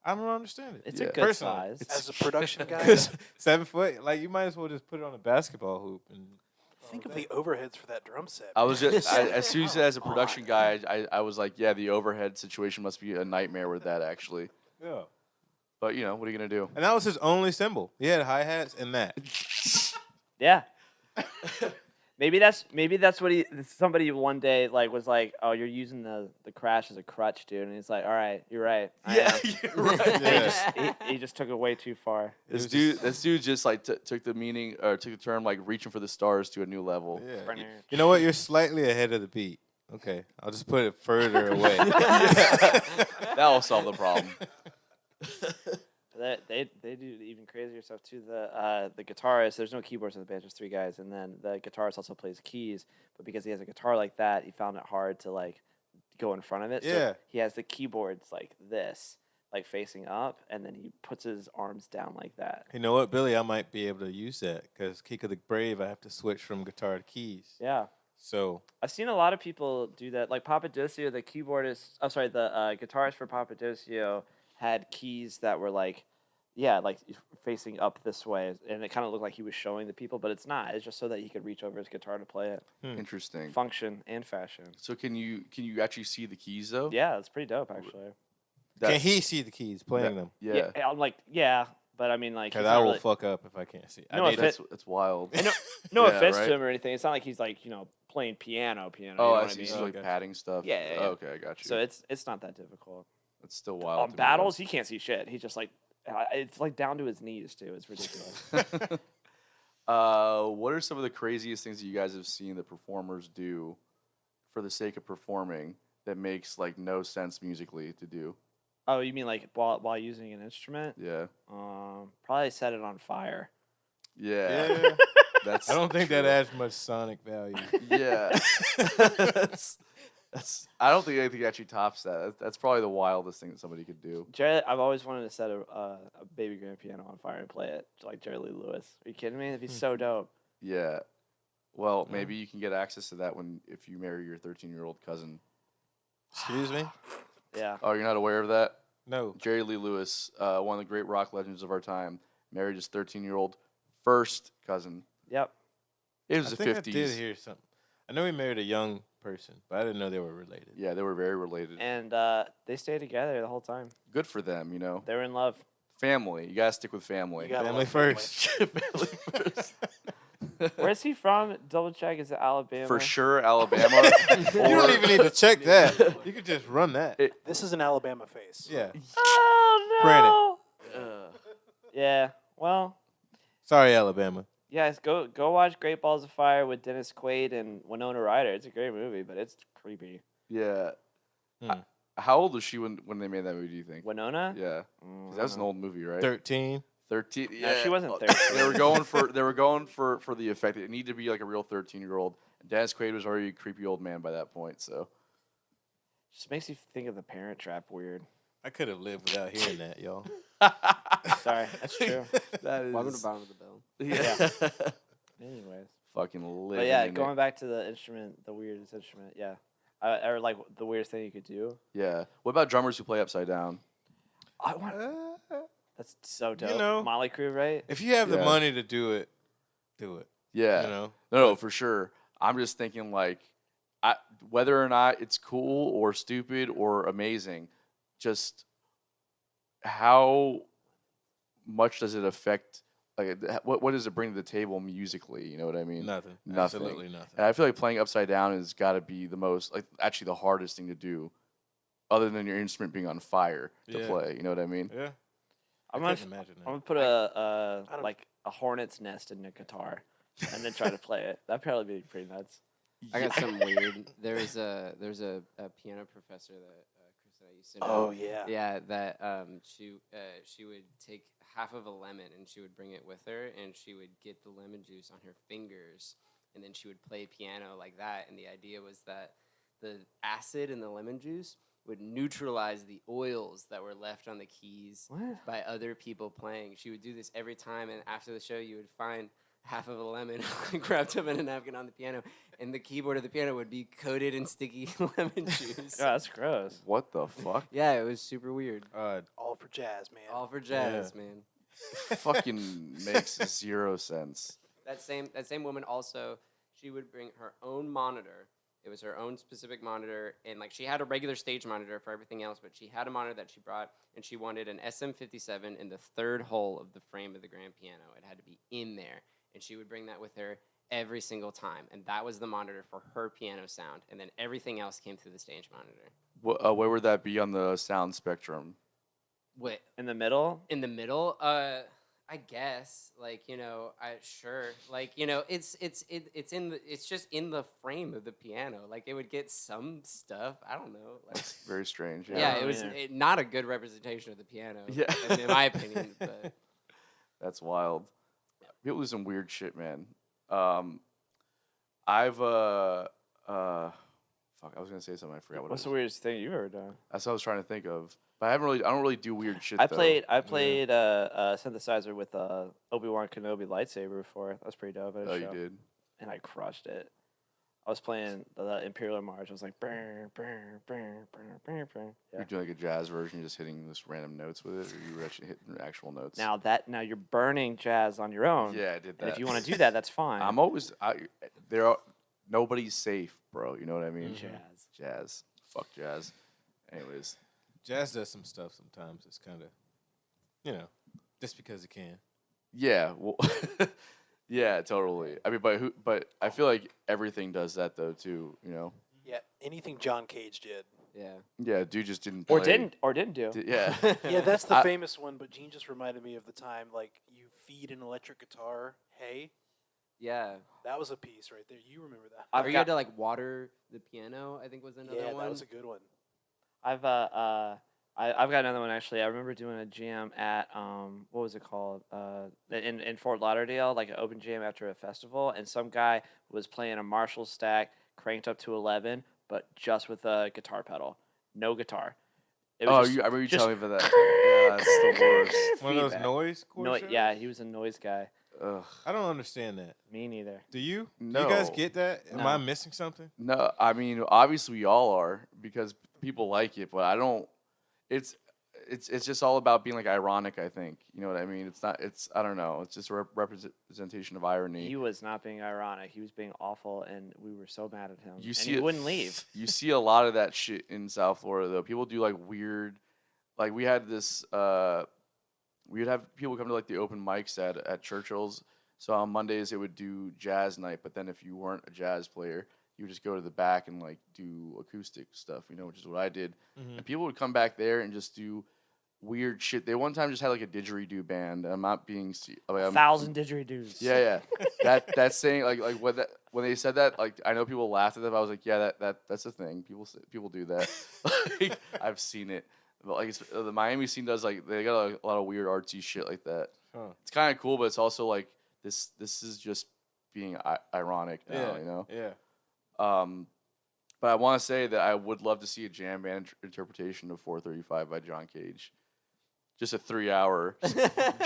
I don't understand it. It's Yeah. a good Personally, size. As a production guy, 'Cause 7 foot, like you might as well just put it on a basketball hoop and think of the overheads for that drum set. I was man. just as soon as you said as a Come production on. guy, I was like, yeah, the overhead situation must be a nightmare with that actually. yeah. But you know, what are you gonna do? And that was his only symbol. He had hi hats and that. Yeah. Maybe that's what somebody one day like was like, oh, you're using the crash as a crutch, dude, and he's like, all right, you're right. I am. you're right. Yeah. He just took it way too far. This dude just like took the meaning or took the term like reaching for the stars to a new level. Yeah. You know what? You're slightly ahead of the beat. Okay, I'll just put it further away. That'll solve the problem. They do even crazier stuff too. The guitarist, there's no keyboards in the band, just 3 guys, and then the guitarist also plays keys. But because he has a guitar like that, he found it hard to like go in front of it. Yeah. So he has the keyboards like this, like facing up, and then he puts his arms down like that. You know what, Billy? I might be able to use that because Keeka the Brave, I have to switch from guitar to keys. Yeah. So I've seen a lot of people do that. Like Papadosio, the guitarist for Papadosio had keys that were like, like facing up this way, and it kind of looked like he was showing the people, but it's not. It's just so that he could reach over his guitar to play it. Interesting. Function and fashion. So can you actually see the keys though? Yeah, it's pretty dope actually. can he see the keys playing them? Yeah. I'm like, but I mean, like, he's Because I not will really, fuck up if I can't see. No, I need That's wild. and no Yeah, offense right? to him or anything. It's not like he's like playing piano. You Oh, know I what see. I mean? So like Okay. padding stuff. Yeah, yeah, yeah. Okay, I got you. So it's not that difficult. It's still wild. On to me, battles, he can't see shit. He just like, it's like down to his knees too. It's ridiculous. What are some of the craziest things that you guys have seen that performers do for the sake of performing that makes like no sense musically to do? Oh, you mean like while using an instrument? Yeah. Probably set it on fire. Yeah. Yeah. That's I don't think that true. adds much sonic value. Yeah. that's I don't think anything actually tops that. That's probably the wildest thing that somebody could do. I've always wanted to set a baby grand piano on fire and play it like Jerry Lee Lewis. Are you kidding me? It'd be so dope. Yeah. Well, maybe you can get access to that if you marry your 13-year-old cousin. Excuse me? Yeah. Oh, you're not aware of that? No. Jerry Lee Lewis, one of the great rock legends of our time, married his 13-year-old first cousin. Yep. It was I the think 50s. I did hear something. I know he married a young person, but I didn't know they were related. Yeah, they were very related. And they stayed together the whole time. Good for them, you know. They were in love. Family. You gotta stick with family. You gotta Family love family. first. Family first. Where's he from? Double check. Is it Alabama? For sure, Alabama. You don't even need to check that. You could just run that. This is an Alabama face. Yeah. Oh no! Yeah. Well, Sorry, Alabama. yes. Go watch Great Balls of Fire with Dennis Quaid and Winona Ryder. It's a great movie, but it's creepy. Yeah. Hmm. How old was she when they made that movie, do you think? Winona? Yeah. 'Cause that was an old movie, right? 13. 13. No, Yeah. she wasn't 13. They were going for the effect. It needed to be like a real 13-year-old. Dennis Quaid was already a creepy old man by that point, so. Just makes you think of The Parent Trap weird. I could have lived without hearing that, y'all. Sorry, that's true. That is. Welcome to Bottom of the Bill. Yeah. Anyways. Fucking living But yeah, in going it. back to the instrument, the weirdest instrument, yeah. Or like the weirdest thing you could do. Yeah. What about drummers who play upside down? I want. That's so dope. know- Molly Crew, right? If you have the Yeah. money to do it, do it. Yeah. You know? No, for sure. I'm just thinking like, whether or not it's cool or stupid or amazing, just how much does it affect? Like, what does it bring to the table musically? You know what I mean? Nothing. Nothing. Absolutely nothing. And I feel like playing upside down has got to be the most, like, actually the hardest thing to do, other than your instrument being on fire to Yeah. play. You know what I mean? Yeah. I'm I gonna couldn't imagine I'm that. gonna put I don't- like a hornet's nest in a guitar, and then try to play it. That'd probably be pretty nuts. I got something weird. There's a piano professor that Chris and I used to know. Oh yeah. Yeah, that she would take half of a lemon and she would bring it with her and she would get the lemon juice on her fingers and then she would play piano like that. And the idea was that the acid in the lemon juice would neutralize the oils that were left on the keys What? by other people playing. She would do this every time, and after the show, you would find half of a lemon wrapped up in a napkin on the piano, and the keyboard of the piano would be coated in sticky lemon juice. Yeah, that's gross. What the fuck? Yeah, it was super weird. All for jazz, man. All for jazz, man. Fucking makes 0 sense. That same woman also, she would bring her own monitor. It was her own specific monitor, and like she had a regular stage monitor for everything else, but she had a monitor that she brought, and she wanted an SM57 in the third hole of the frame of the grand piano. It had to be in there, and she would bring that with her every single time, and that was the monitor for her piano sound, and then everything else came through the stage monitor. Where would that be on the sound spectrum? What, In the middle? in the middle? I guess, like, you know, sure, like, you know, it's just in the frame of the piano. Like, it would get some stuff. I don't know. Like, Very strange. yeah, Yeah. it was Yeah. not a good representation of the piano. Yeah. in my opinion. But That's wild. People do some weird shit, man. I've fuck, I was gonna say something. I forgot what What's it the was. weirdest thing you've ever done? That's what I was trying to think of. But I don't really do weird shit. I though. played a synthesizer with a Obi-Wan Kenobi lightsaber before. That was pretty dope. At a Oh, you show. did. And I crushed it. I was playing the Imperial March. I was like, brr, brr, brr, brr, brr, brr. You're Yeah. doing like a jazz version, just hitting just random notes with it, or you were actually hitting actual notes. Now you're burning jazz on your own. yeah, I did that. And if you want to do that, that's fine. I'm always nobody's safe, bro. You know what I mean? Jazz. Jazz. Fuck jazz. Anyways, Jazz does some stuff sometimes. It's kind of, you know, just because it can. yeah. Well, yeah, totally. I mean, but I feel like everything does that though too. You know? Yeah, anything John Cage did. yeah, Yeah, dude just didn't. Or play. didn't do. Yeah. Yeah, that's the I- famous one, but Gene just reminded me of the time, like, you feed an electric guitar hay. yeah. That was a piece right there. You remember that. I've Or you got- had to like water the piano. I think was another Yeah, one. that was a good one. I've got another one actually. I remember doing a jam at what was it called? In Fort Lauderdale, like an open jam after a festival, and some guy was playing a Marshall stack cranked up to 11, but just with a guitar pedal, no guitar. It Oh, was just- I remember you just- telling me about that. Yeah, that's the worst. One of those Feedback. noise chords. yeah, he was a noise guy. Ugh. I don't understand that. Me neither. Do you? Do No. you guys get that? Am I No. missing something? No, I mean obviously we all are because people like it, but I don't. It's just all about being like ironic. I think you know what I mean. It's not. It's I don't know. It's just a representation of irony. He was not being ironic. He was being awful, and we were so mad at him. You and see he it- wouldn't leave. You see a lot of that shit in South Florida though. People do like weird. Like we had this. We would have people come to like the open mics at Churchill's. So on Mondays it would do jazz night, but then if you weren't a jazz player, you would just go to the back and like do acoustic stuff, you know, which is what I did. And people would come back there and just do weird shit. They one time just had like a didgeridoo band. I'm not being like, 1,000 didgeridoos. yeah. That's saying like when they said that, like I know people laughed at them. I was like, yeah, that's a thing. People do that. Like, I've seen it. But like the Miami scene does like they got a lot of weird artsy shit like that. Huh. It's kind of cool, but it's also like this is just being ironic now, you know. Yeah. But I want to say that I would love to see a jam band interpretation of 435 by John Cage. Just a 3-hour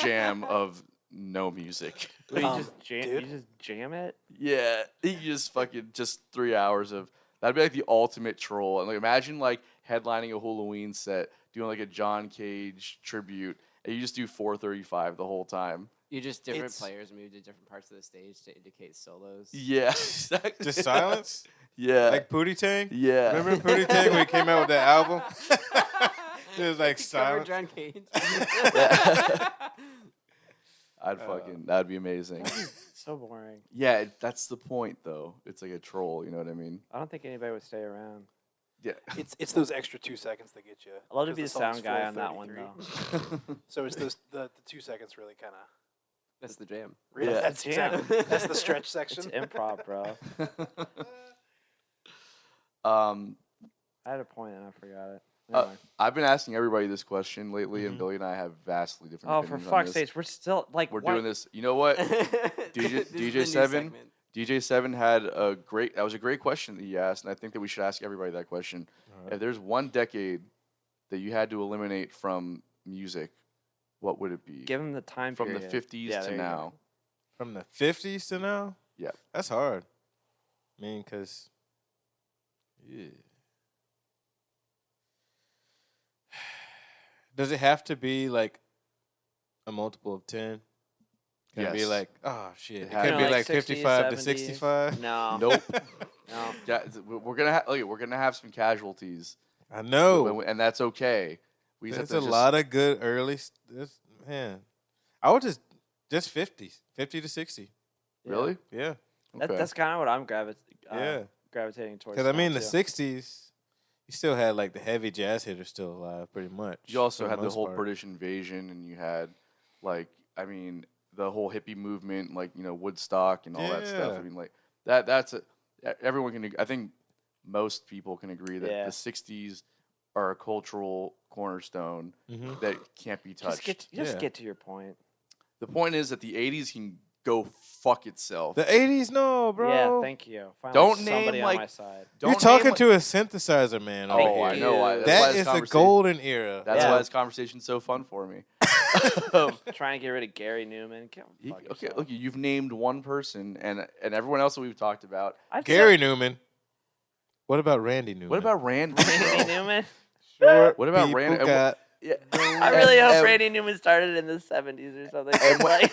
jam of no music. Wait, you dude. just jam it? Yeah, he just fucking just 3 hours of that'd be like the ultimate troll. And like imagine like headlining a Halloween set, doing like a John Cage tribute, and you just do 435 the whole time. You just different It's- players move to different parts of the stage to indicate solos. Yeah, exactly. Just silence? Yeah, Like Pootie Tang? yeah. Remember Pootie Tang when he came out with that album? It was like Cover silence. John Cage. I'd fucking that'd be amazing. So boring. Yeah, that's the point though. It's like a troll, you know what I mean? I don't think anybody would stay around. Yeah. It's those extra 2 seconds that get you. I'd love to 'cause be the song's sound guy on that one 4:33. though. So it's those the 2 seconds really kind of. That's the jam. Really, Yeah. that's Jam. exactly. That's the stretch It's section. improv, bro. I had a point and I forgot it. Never mind. I've been asking everybody this question lately, and Billy and I have vastly different Oh, for opinions on fuck's this. sakes, we're still like We're why- doing this. You know what? This is the new DJ7? segment. DJ7 had that was a great question that he asked, and I think that we should ask everybody that question. If there's one decade that you had to eliminate from music, what would it be? Give him the time From period. the 50s Yeah, to there you go. now. From the 50s to now? Yeah. That's hard. I mean, because, yeah. Does it have to be like a multiple of 10? Can it be Yes. like, oh, shit. It has could to be be. like 60, 55 to 70. 65? No. Nope. No. Yeah, we're gonna have some casualties, I know. and that's okay. We just have There's to a just- lot of good early. Man, I would just 50s, 50 to 60. Really. Yeah, Okay. That's kind of what I'm yeah. gravitating towards. Because I now, mean, the too. 60s, you still had like the heavy jazz hitters still alive, pretty much. You also for had the most whole part. British invasion, and you had, like, I mean, the whole hippie movement, like, you know, Woodstock and all that stuff. Yeah. I mean, like, that's everyone can. I think most people can agree that Yeah. the '60s are a cultural cornerstone Mhm. that can't be touched. Just Yeah. get to your point. The point is that the '80s can go fuck itself. The 80s, no, bro. Yeah, thank you. Finally, Don't somebody name, on like- my side. You're Don't talking name, to a synthesizer man over Oh, I here. know. That's why That this is the conversation- golden era. That's Yeah. why this conversation's so fun for me. Um, Trying to get rid of Gary Newman. Fuck okay, yourself. look, you've named one person, and everyone else that we've talked about. I'd Gary Newman. What about Randy Newman? What about Randy? say Randy Newman. Short What about people Randy? and got- Yeah. I really hope and, Randy Newman started in the 70s or something. And when- like,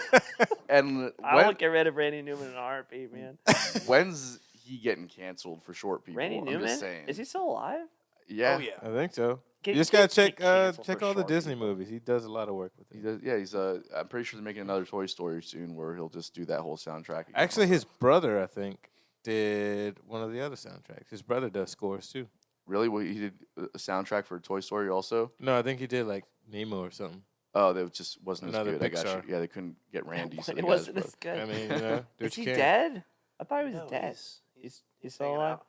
And I when, won't get rid of Randy Newman in a heartbeat, man. when's he getting canceled for short people? Randy I'm Newman? just saying. Is he still alive? Yeah. Oh yeah. I think so. Get- You just get- gotta check get canceled check for all the short Disney people. movies. He does a lot of work with He it. does, yeah, he's I'm pretty sure they're making another Toy Story soon where he'll just do that whole soundtrack. Again. Actually, his brother, I think, did one of the other soundtracks. His brother does scores too. Really? Well, he did a soundtrack for Toy Story also? No, I think he did like Nemo or something. Oh, that just wasn't Another as good. I got Pixar. you. Yeah, they couldn't get Randy. So they it got his wasn't brother. as good. I mean, you know, do Is what he you can. dead? I thought he was No, dead. He's still hanging alive.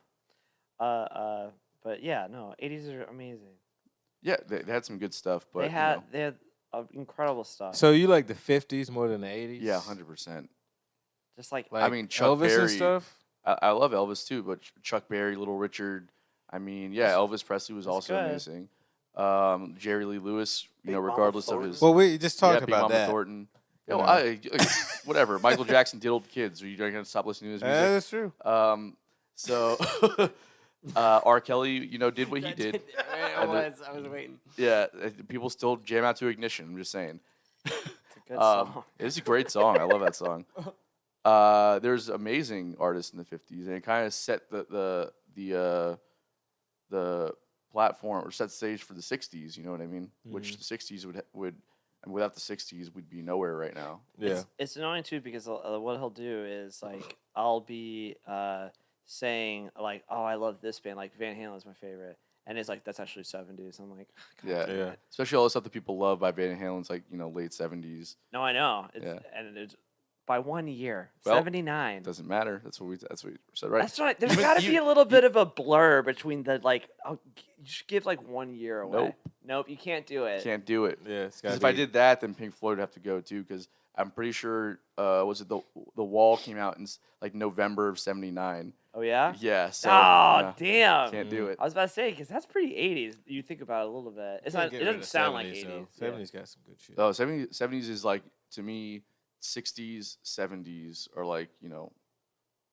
out. But yeah, no, 80s are amazing. Yeah, they had some good stuff, but they you had know, they had incredible stuff. So you like the 50s more than the 80s? yeah, 100%. Just like Like I mean, Chuck Elvis Berry. and stuff. I love Elvis too, but Chuck Berry, Little Richard. I mean, yeah, Elvis Presley was That's also good. amazing. Jerry Lee Lewis, Big know, Mama regardless of Thornton. his Well, we just talked Big about Mama that. Thornton. You You know, know. whatever. Michael Jackson diddled kids. Are you gonna stop listening to his music? That's true. So R. Kelly, did what he did. I was waiting. Yeah, people still jam out to Ignition. I'm just saying. it's a good song. It's a great song. I love that song. There's amazing artists in the '50s, and it kind of set the platform or set the stage for the '60s. You know what I mean? Which the '60s would, and without the '60s, we'd be nowhere right now. Yeah. It's annoying too because what he'll do is like I'll be saying like, oh, I love this band, like Van Halen's my favorite, and it's like that's actually 70s. I'm like, God Yeah, damn Yeah. it. Especially all the stuff that people love by Van Halen's like late '70s. No, I know. It's, Yeah. and it's by 1 year, Well, 79. Doesn't matter. That's what we said, right? That's right. There's Even got to be you- a little bit of a blur between the like. You should give like 1 year away. Nope, you can't do it. Can't do it. Yeah. It's 'Cause gotta if I be- did that, then Pink Floyd would have to go too. Because I'm pretty sure was it the Wall came out in like November of '79. Oh yeah. Yeah. So Oh no, damn. can't do it. I was about to say because that's pretty 80s. You think about it a little bit. It's Can't not. get It rid doesn't of sound like 70s, 80s. though. Yeah. 70s got some good shit. Oh, 70s is like to me, 60s, 70s are like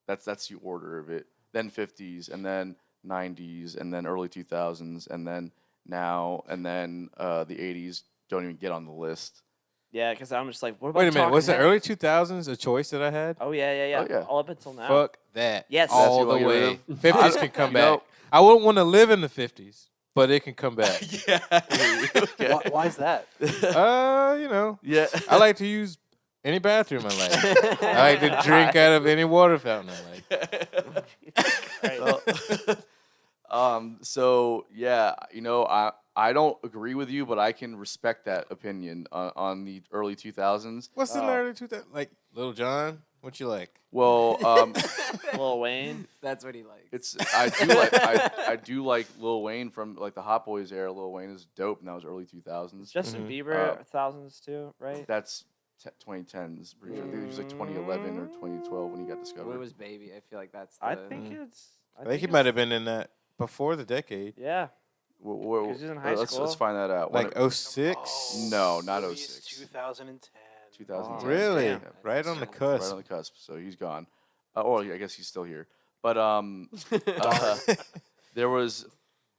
that's the order of it. Then 50s, and then 90s, and then early 2000s, and then now, and then the 80s don't even get on the list. Yeah, because I'm just like, what about Wait a minute. Talking Was the Heads? early 2000s a choice that I had? Oh yeah. Oh, yeah. All up until now. Fuck that. Yes. That's All what the you wanna way. get 50s can come You know- back. I wouldn't want to live in the 50s, but it can come back. Yeah. Okay. Why is that? Yeah. I like to use any bathroom I like. I like to drink out of any water fountain I like. So yeah, I don't agree with you, but I can respect that opinion on the early 2000s. What's in the early 2000s? Like Little John? What you like? Well, Lil Wayne. That's what he likes. I do like Lil Wayne from like the Hot Boys era. Lil Wayne is dope, and that was early 2000s. Justin Mhm. Bieber, thousands too, right? That's 2010s. Pretty sure. I think it was like 2011 or 2012 when he got discovered. When was Baby? I feel like that's. I the- think it's. I think he might have been in that before the decade. Yeah. Because he's in high let's school. find that out. Like When 06? No, not Movie is 06. 2010. 2010. Really? Damn. Right on the Right cusp. on the cusp. So he's gone. Or I guess he's still here. But there was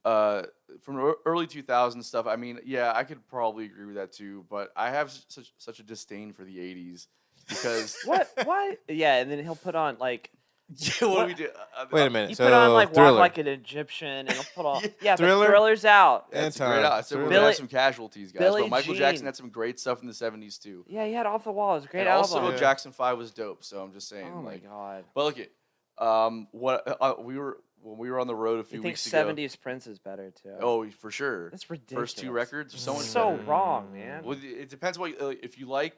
from early 2000 stuff. I mean, yeah, I could probably agree with that too. But I have such a disdain for the 80s because What? Why? Yeah, and then he'll put on like. what do we do? Wait a minute. You So put on like Thriller. Walk Like an Egyptian, and he'll put on. Yeah, Thriller? but Thriller's out. That's Anton. great. I said we're Thriller. gonna Billy- have some casualties, guys. Billie But Michael Jackson Jean. had some great stuff in the 70s too. Yeah, he had Off the Wall. It was a great And album. also Yeah. Jackson 5 was dope. So I'm just saying. Oh my like, god. but look at when we were on the road a few You think weeks ago. 70s Prince is better too? Oh, for sure. That's ridiculous. First two records are so much So better. wrong, man. Well, it depends what if you like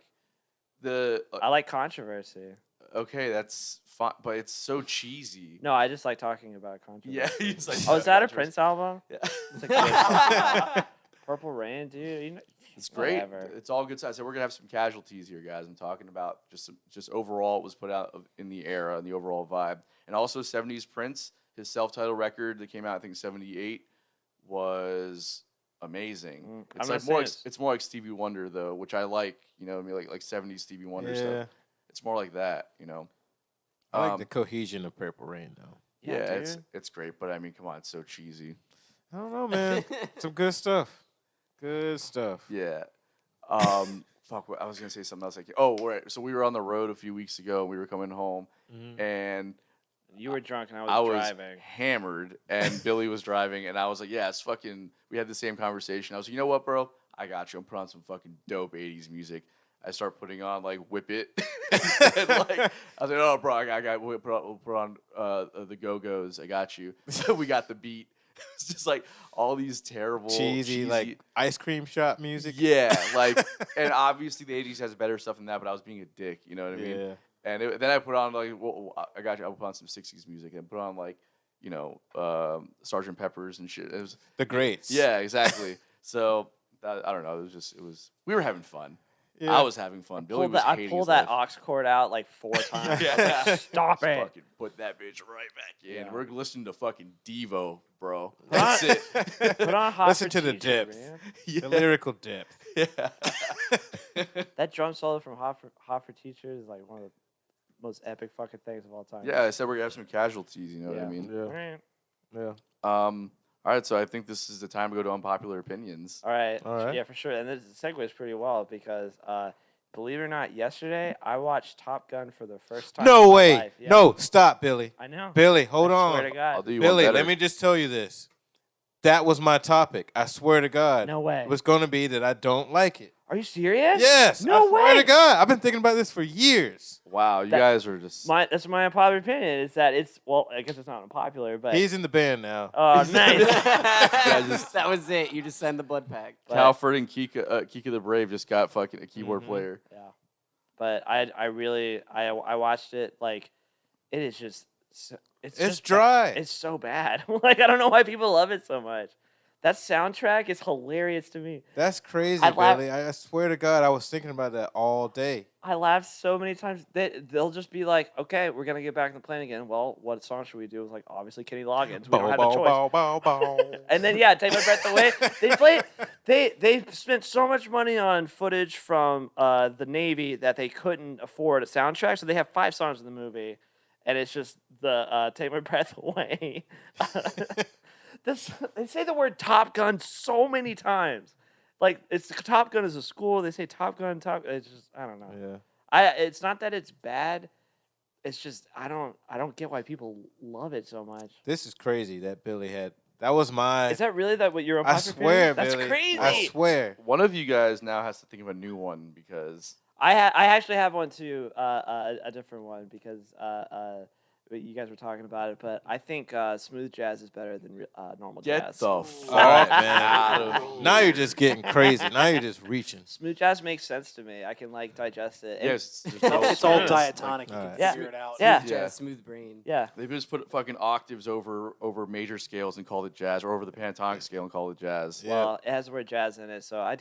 the I like controversy. okay, that's fine, but it's so cheesy. No, I just like talking about controversy. Yeah, he's like, Oh, is that a Prince album? Yeah. It's like Purple Rain, dude. You know, It's great. Whatever. It's all good sides. So we're gonna have some casualties here, guys. I'm talking about just overall it was put out in the era and the overall vibe, and also 70s Prince. His self-titled record that came out, I think, in '78 was amazing. I'm It's not like saying it's more like Stevie Wonder though, which I like. You know, what I mean, like '70s Stevie Wonder Yeah. stuff. It's more like that. You know. I like the cohesion of Purple Rain, though. Yeah, dude. it's great, but I mean, come on, it's so cheesy. I don't know, man. Some good stuff. Good stuff. Yeah. Fuck. I was gonna say something else. Like, oh, right. So we were on the road a few weeks ago. We were coming home, and You were drunk and I was I was driving. hammered, and Billy was driving, and I was like, "Yeah, it's fucking." We had the same conversation. I was like, "You know what, bro? I got you. I'm putting on some fucking dope '80s music." I start putting on like Whip It, and, like I was like, "Oh, bro, I got we'll put on the Go Go's. I got you." So we got the beat. It's just like all these terrible, Cheesy, like ice cream shop music. yeah, like, and obviously the '80s has better stuff than that. But I was being a dick, you know what I mean? Yeah. And then I put on like, well, I got you. I'll put on some '60s music and put on like, you know, Sgt. Pepper's and shit. It was The greats. yeah, exactly. So I don't know. It was we were having fun. Yeah. I was having fun. Billy was I hating pulled his that life. aux cord out like 4 times. Yeah. Stop Just it. fucking put that bitch right back in. Yeah. We're listening to fucking Devo, bro. Put on- That's it. Put on Hot Listen for to the Teacher, depth. man. Yeah. The lyrical depth. Yeah. That drum solo from Hot for Teacher is like one of the most epic fucking things of all time. Yeah, I said we're gonna have some casualties. You know what I Yeah. mean? Yeah. Alright. Yeah. All right, so I think this is the time to go to unpopular opinions. All right. All right. Yeah, for sure. And this segues pretty well because, believe it or not, yesterday I watched Top Gun for the first time. No in my way. life. Yeah. No, stop, Billy. I know. Billy, hold I on. Swear to God. I'll do you Billy, one better. let me just tell you this. That was my topic. I swear to God. No way. It was going to be that I don't like it. Are you serious? Yes. No I swear way. to God. I've been thinking about this for years. Wow, you That- guys are just. That's my unpopular opinion. Is that it's well, I guess it's not unpopular, but He's in the band now. oh, nice. that was it. You just send the blood pack. But- Cowford and Keeka the Brave just got fucking a keyboard player. Yeah, but I really watched it. Like, it is just it's just dry. It's so bad. Like, I don't know why people love it so much. That soundtrack is hilarious to me. That's crazy, I laugh- Billy. I swear to God, I was thinking about that all day. I laughed so many times. They'll just be like, "Okay, we're gonna get back in the plane again. Well, what song should we do?" It's like, obviously, Kenny Loggins. We don't have a choice. bow. And then yeah, take my breath away. They played. They spent so much money on footage from the Navy that they couldn't afford a soundtrack, so they have 5 songs in the movie, and it's just the "Take My Breath Away." They say the word Top Gun so many times. Like, it's Top Gun is a school. They say Top Gun. It's just I don't know. Yeah. It's not that it's bad. It's just I don't get why people love it so much. This is crazy that Billy had. That was my. Is that really what your I unpopular swear, opinion is? That's Billy. crazy. I swear. One of you guys now has to think of a new one because I actually have one too, a different one because you guys were talking about it, but I think smooth jazz is better than normal Get jazz. the All fuck right, out man. of Now you're just getting crazy. Now you're just reaching. Smooth jazz makes sense to me. I can like digest it. And- Yes, It's all smooth. diatonic. You Alright. can Yeah. figure it out. Yeah. Jazz, smooth brain. Yeah. They just put fucking octaves over major scales and called it jazz, or over the pentatonic scale and called it jazz. Yeah. Well, it has the word jazz in it, so I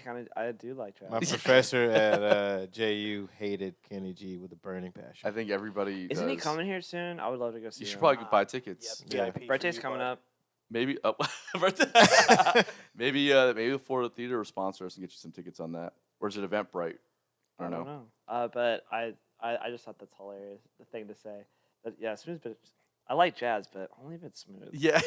do like jazz. My professor at JU hated Kenny G with a burning passion. I think everybody Isn't he does. coming here soon? I would love to go see You should him. probably buy tickets. Yep, VIP for Birthday's you, coming bud. up. Maybe maybe the Florida Theater will sponsor us and get you some tickets on that. Or is it Eventbrite? I don't know. But I just thought that's hilarious. The thing to say. But yeah, smooth. But I like jazz, but only if it's smooth. Yeah,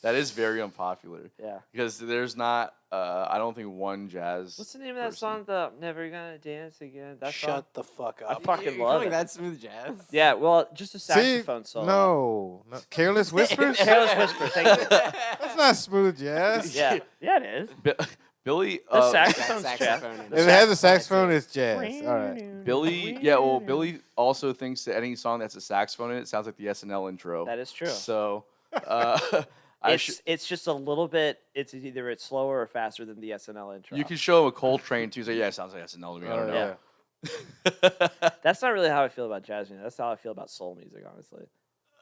that is very unpopular Yeah. because there's not. I don't think one jazz. What's the name of that person. song? The Never Gonna Dance Again. That song? Shut the fuck I up. fucking You're love calling it. that smooth jazz? Yeah. Well, just a saxophone See? solo. No. Careless Whispers? Careless Whisper. Thank you. That's not smooth jazz. Yeah. Yeah, it is. Billy? The saxophone's jazz. saxophone. If it has a saxophone, it's jazz. All right. Billy? Yeah. Well, Billy also thinks that any song that's a saxophone in it sounds like the SNL intro. That is true. So, It's just a little bit. It's either it's slower or faster than the SNL intro. you can show him a Coltrane too. Say, yeah, it sounds like SNL to me. I don't know. Yeah. That's not really how I feel about jazz music. That's how I feel about soul music, honestly.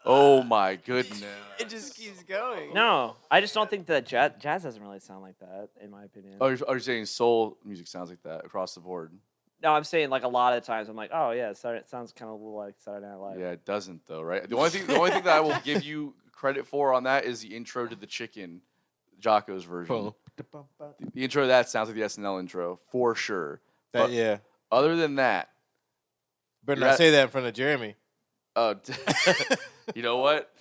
Oh my goodness. It just keeps going. No, I just don't think that jazz doesn't really sound like that, in my opinion. Oh, you're saying soul music sounds like that across the board? No, I'm saying like a lot of times I'm like, oh yeah, it sounds kind of like Saturday Night Live. Yeah, it doesn't though, right? The only thing that I will give you credit for on that is the intro to the Chicken, Jocko's version. The intro to that sounds like the SNL intro for sure. But Yeah. other than that, Better You're not at- say that in front of Jeremy. you know what?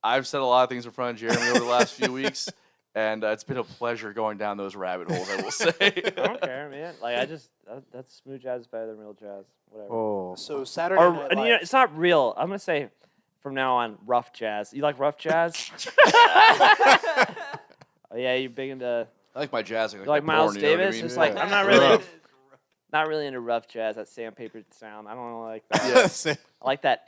I've said a lot of things in front of Jeremy over the last few weeks, and it's been a pleasure going down those rabbit holes. I will say. I don't care, man. Like that's smooth jazz is better than real jazz. Whatever. Oh. So Saturday Or Night and, Live. you know, it's not real. I'm gonna say from now on, rough jazz. You like rough jazz? Oh yeah, you're big into I like my jazz. you like my Miles porn, you know what I Davis. mean? It's like Yeah. I'm not really Rough. not really into rough jazz. That sandpaper sound. I don't like that. Yeah. I like that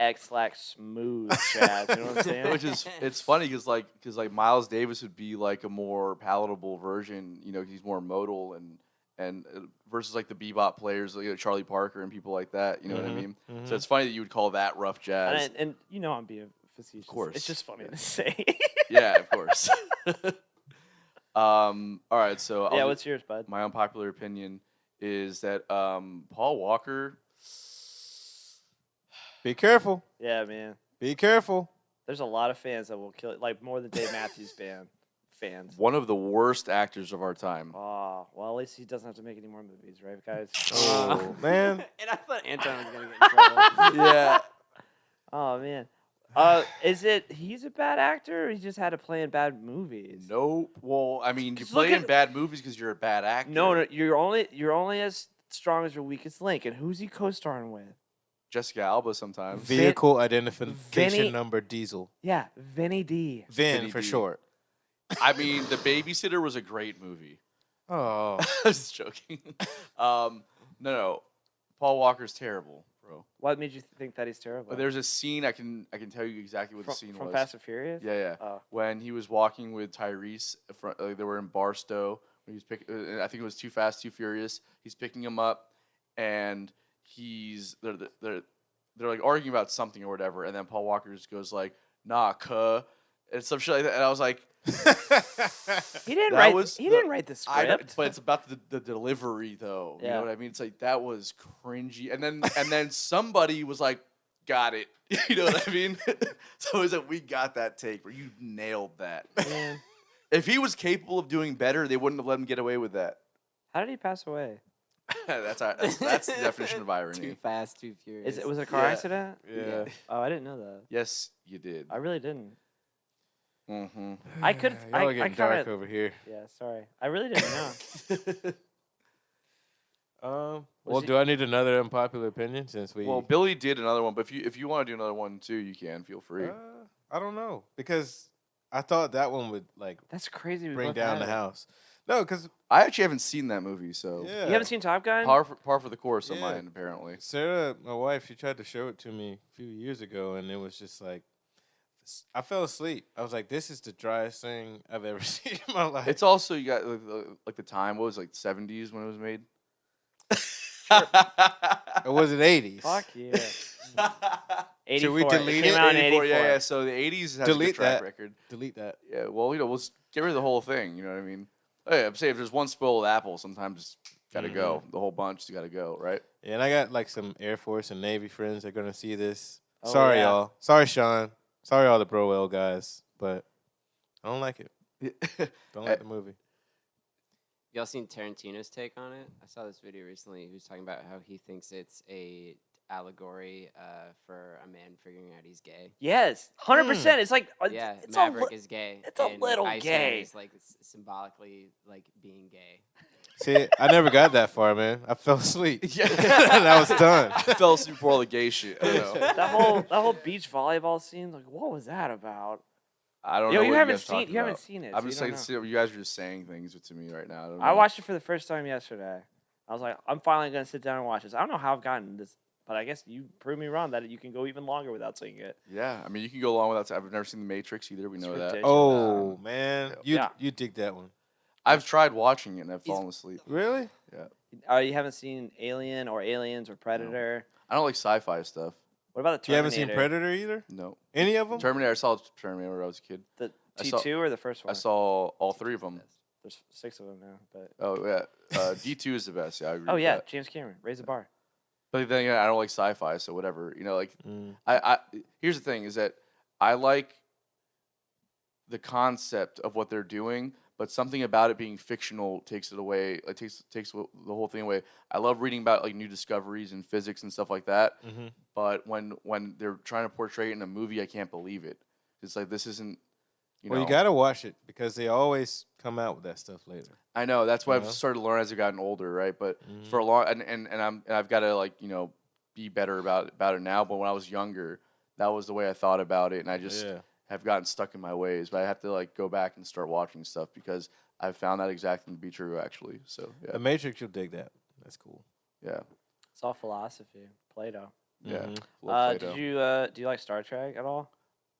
smooth jazz. You know what I'm saying? Which is it's funny because Miles Davis would be like a more palatable version, you know, 'cause he's more modal and versus like the bebop players like Charlie Parker and people like that, you know what I mean? So it's funny that you would call that rough jazz. and you know I'm being facetious. Of course. It's just funny to say. Yeah, of course. All right, so Yeah, I'll what's yours, bud? my unpopular opinion is that Paul Walker. Be careful. Yeah, man. Be careful. There's a lot of fans that will kill it, like more than Dave Matthews fans. One of the worst actors of our time. Oh, well, at least he doesn't have to make any more movies, right, guys? Oh, man. And I thought Anton was gonna get in trouble. Yeah. Oh man. Is it he's a bad actor, or he just had to play in bad movies? Nope. Well, I mean, you 'Cause look play in at- bad movies because you're a bad actor. No, you're only as strong as your weakest link. And who's he co-starring with? Jessica Alba sometimes. Vehicle identification Vinny- number diesel. Yeah, Vinny D. Vin Vinny for D. short. I mean, The Babysitter was a great movie. Oh. I was just joking. No. Paul Walker's terrible, bro. What made you think that he's terrible? But there's a scene I can tell you exactly what the scene from was. Fast and Furious. Yeah. Oh. When he was walking with Tyrese, they were in Barstow. When he was I think it was Too Fast, Too Furious. He's picking him up, and they're like arguing about something or whatever. And then Paul Walker just goes like, "Nah, cuh," and some shit like that. And I was like, He didn't That write. was He the- didn't write the script. but it's about the delivery though. You Yeah. know what I mean? It's like that was cringy. And then somebody was like, "Got it." You know what I mean? So it's like we got that take where you nailed that. Man, If he was capable of doing better, they wouldn't have let him get away with that. how did he pass away? that's the definition of irony. Too fast, too furious. Was it a car Yeah. accident? Yeah. Oh, I didn't know that. Yes, you did. I really didn't. Mm-hmm. I could. Y'all are I getting kind dark of. over here. Yeah, sorry. I really didn't know. Well, he- do I need another unpopular opinion since we? Well, Billy did another one, but if you want to do another one too, you can. Feel free. I don't know because I thought that one would like That's crazy. We bring both down had the it. house. No, because I actually haven't seen that movie, so yeah, You haven't seen Top Gun? par for the course on Yeah. mine apparently. Sarah, my wife, she tried to show it to me a few years ago, and it was just like I fell asleep. I was like, "This is the driest thing I've ever seen in my life." It's also you got like the time. What was it, like 70s when it was made? Or was it 80s? Fuck yeah. 84. Should we delete came it? out in 84, 84. yeah. So the 80s has a Delete good track that. record. Delete that. Yeah, well, we'll get rid of the whole thing. You know what I mean? Oh, yeah, I'm saying if there's one spoiled apple, sometimes it's gotta go. The whole bunch got to go, right? Yeah, and I got like some Air Force and Navy friends that are gonna see this. Oh, Sorry, yeah. y'all. Sorry, Sean. Sorry, all the Broel guys, but I don't like it. Don't like the movie. Y'all seen Tarantino's take on it? I saw this video recently. He was talking about how he thinks it's a allegory for a man figuring out he's gay. Yes, 100%. It's like Yeah, it's Maverick a, is gay. it's a and little Iceman gay. is like symbolically like being gay. See, I never got that far, man. I fell asleep. Yeah. And I was done. I fell asleep before all the gay shit. I don't know. that whole beach volleyball scene. Like, what was that about? I don't Yo, know. you what haven't guys seen talking you haven't about. seen it. I'm so just you like, don't know. you guys are just saying things to me right now. I watched it for the first time yesterday. I was like, I'm finally gonna sit down and watch this. I don't know how I've gotten this, but I guess you proved me wrong that you can go even longer without seeing it. Yeah, I mean, you can go along without. I've never seen The Matrix either. We know that. ridiculous. Oh man, Yeah. you dig that one? I've tried watching it and I've fallen asleep. Really? You haven't seen Alien or Aliens or Predator? I don't like sci-fi stuff. What about the You Terminator? haven't seen Predator either? No. Any of them? Terminator. I saw Terminator when I was a kid. The I saw- T2 or the first one? I saw all three of them. There's 6 of them now, but Oh yeah, D2 is the best. Yeah, I agree. oh with yeah, that. James Cameron, raise the bar. But then again, I don't like sci-fi, so whatever. You know, like Mm. I here's the thing: is that I like the concept of what they're doing, but something about it being fictional takes it away. Like takes the whole thing away. I love reading about like new discoveries in physics and stuff like that. Mhm. But when they're trying to portray it in a movie, I can't believe it. It's like this isn't. Well, you gotta watch it because they always come out with that stuff later. I know that's what You I've know? started to learn as I've gotten older, right? But Mhm. for a long and I've got to like be better about it now. But when I was younger, that was the way I thought about it, and I just have gotten stuck in my ways. But I have to like go back and start watching stuff because I've found that exact thing to be true actually. So yeah, The Matrix, you'll dig that. That's cool. yeah, It's all philosophy, Plato. yeah. Mhm. Love Plato. Do you like Star Trek at all?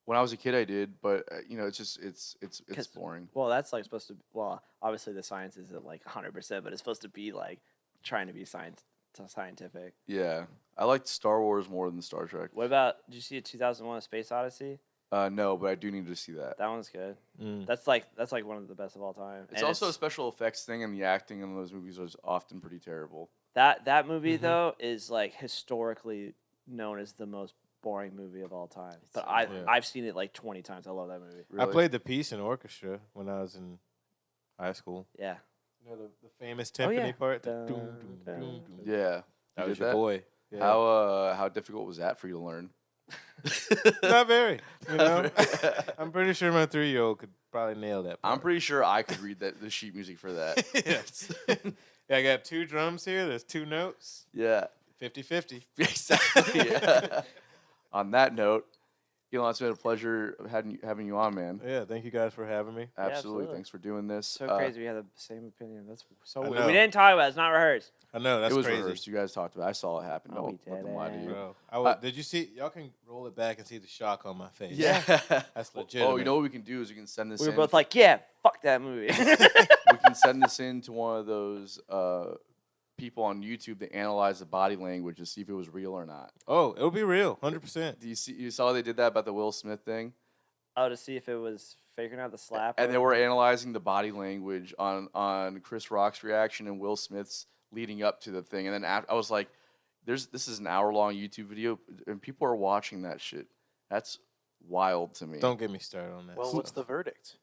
When I was a kid, I did, but it's just it's 'Cause- boring. Well, that's like supposed to. Well, obviously the science isn't like 100%, but it's supposed to be like trying to be scientific. Yeah, I liked Star Wars more than Star Trek. What about? Did you see 2001: A Space Odyssey? No, but I do need to see that. That one's good. Mm. That's like one of the best of all time. It's And also a special effects thing, and the acting in those movies was often pretty terrible. that movie though is like historically known as the most boring movie of all time. But I've seen it like 20 times. I love that movie. I played the piece in orchestra when I was in high school. Yeah. You know the famous Oh, timpani yeah. part. The Dun, doom, doom, dun, doom, doom. Yeah, That you was did your boy. Yeah. How difficult was that for you to learn? Not very. You know, I'm pretty sure my 3-year-old could probably nail that. I'm part. pretty sure I could read the sheet music for that. Yes. Yeah, I got 2 drums here. There's 2 notes. Yeah, 50-50. exactly. Yeah. On that note, Elon, it's been a pleasure having you on, man. Yeah, thank you guys for having me. Absolutely. absolutely. Thanks for doing this. So crazy. We had the same opinion. That's so I weird. know. We didn't talk about it. It's not rehearsed. I know, that's it was crazy. rehearsed. You guys talked about it. I saw it happen. No, No, we nothing lie to didn't. you. Bro, did you see? Y'all can roll it back and see the shock on my face. Yeah. That's legit. Oh, you know what we can do is we can send this We were in. both like, yeah, fuck that movie. we can send this in to one of those people on YouTube that analyze the body language to see if it was real or not. Oh, it'll be real, 100%. You saw they did that about the Will Smith thing? Oh, to see if it was figuring out the slap. And or they were analyzing the body language on Chris Rock's reaction and Will Smith's leading up to the thing. And then I was like, this is an hour-long YouTube video, and people are watching that shit. That's wild to me. Don't get me started on that. Well, what's the verdict?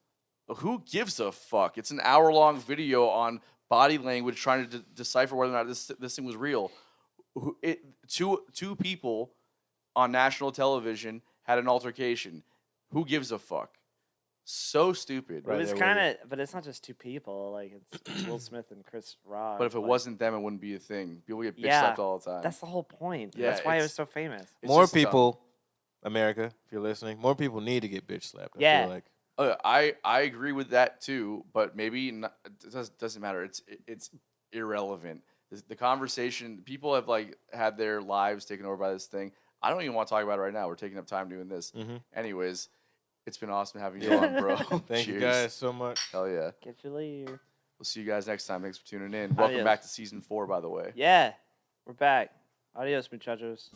Who gives a fuck? It's an hour-long video on body language trying to decipher whether or not this thing was real. Two people on national television had an altercation. Who gives a fuck? So stupid. It was there kind of, but it's not just 2 people. Like it's Will Smith and Chris Rock. But if it like, wasn't them, it wouldn't be a thing. People get bitch Yeah, slapped all the time. that's the whole point. Yeah, That's why it it's- was so famous. It's more just dumb. people, America, if you're listening, more people need to get bitch slapped. I Yeah. feel like. I agree with that too, but maybe not, it doesn't matter. It's irrelevant. The conversation, people have like had their lives taken over by this thing. I don't even want to talk about it right now. We're taking up time doing this. Anyways, it's been awesome having you on, bro. Thank you guys so much. Hell yeah. Catch you later. We'll see you guys next time. Thanks for tuning in. Welcome Adios. back to season 4, by the way. Yeah, we're back. Adios, muchachos.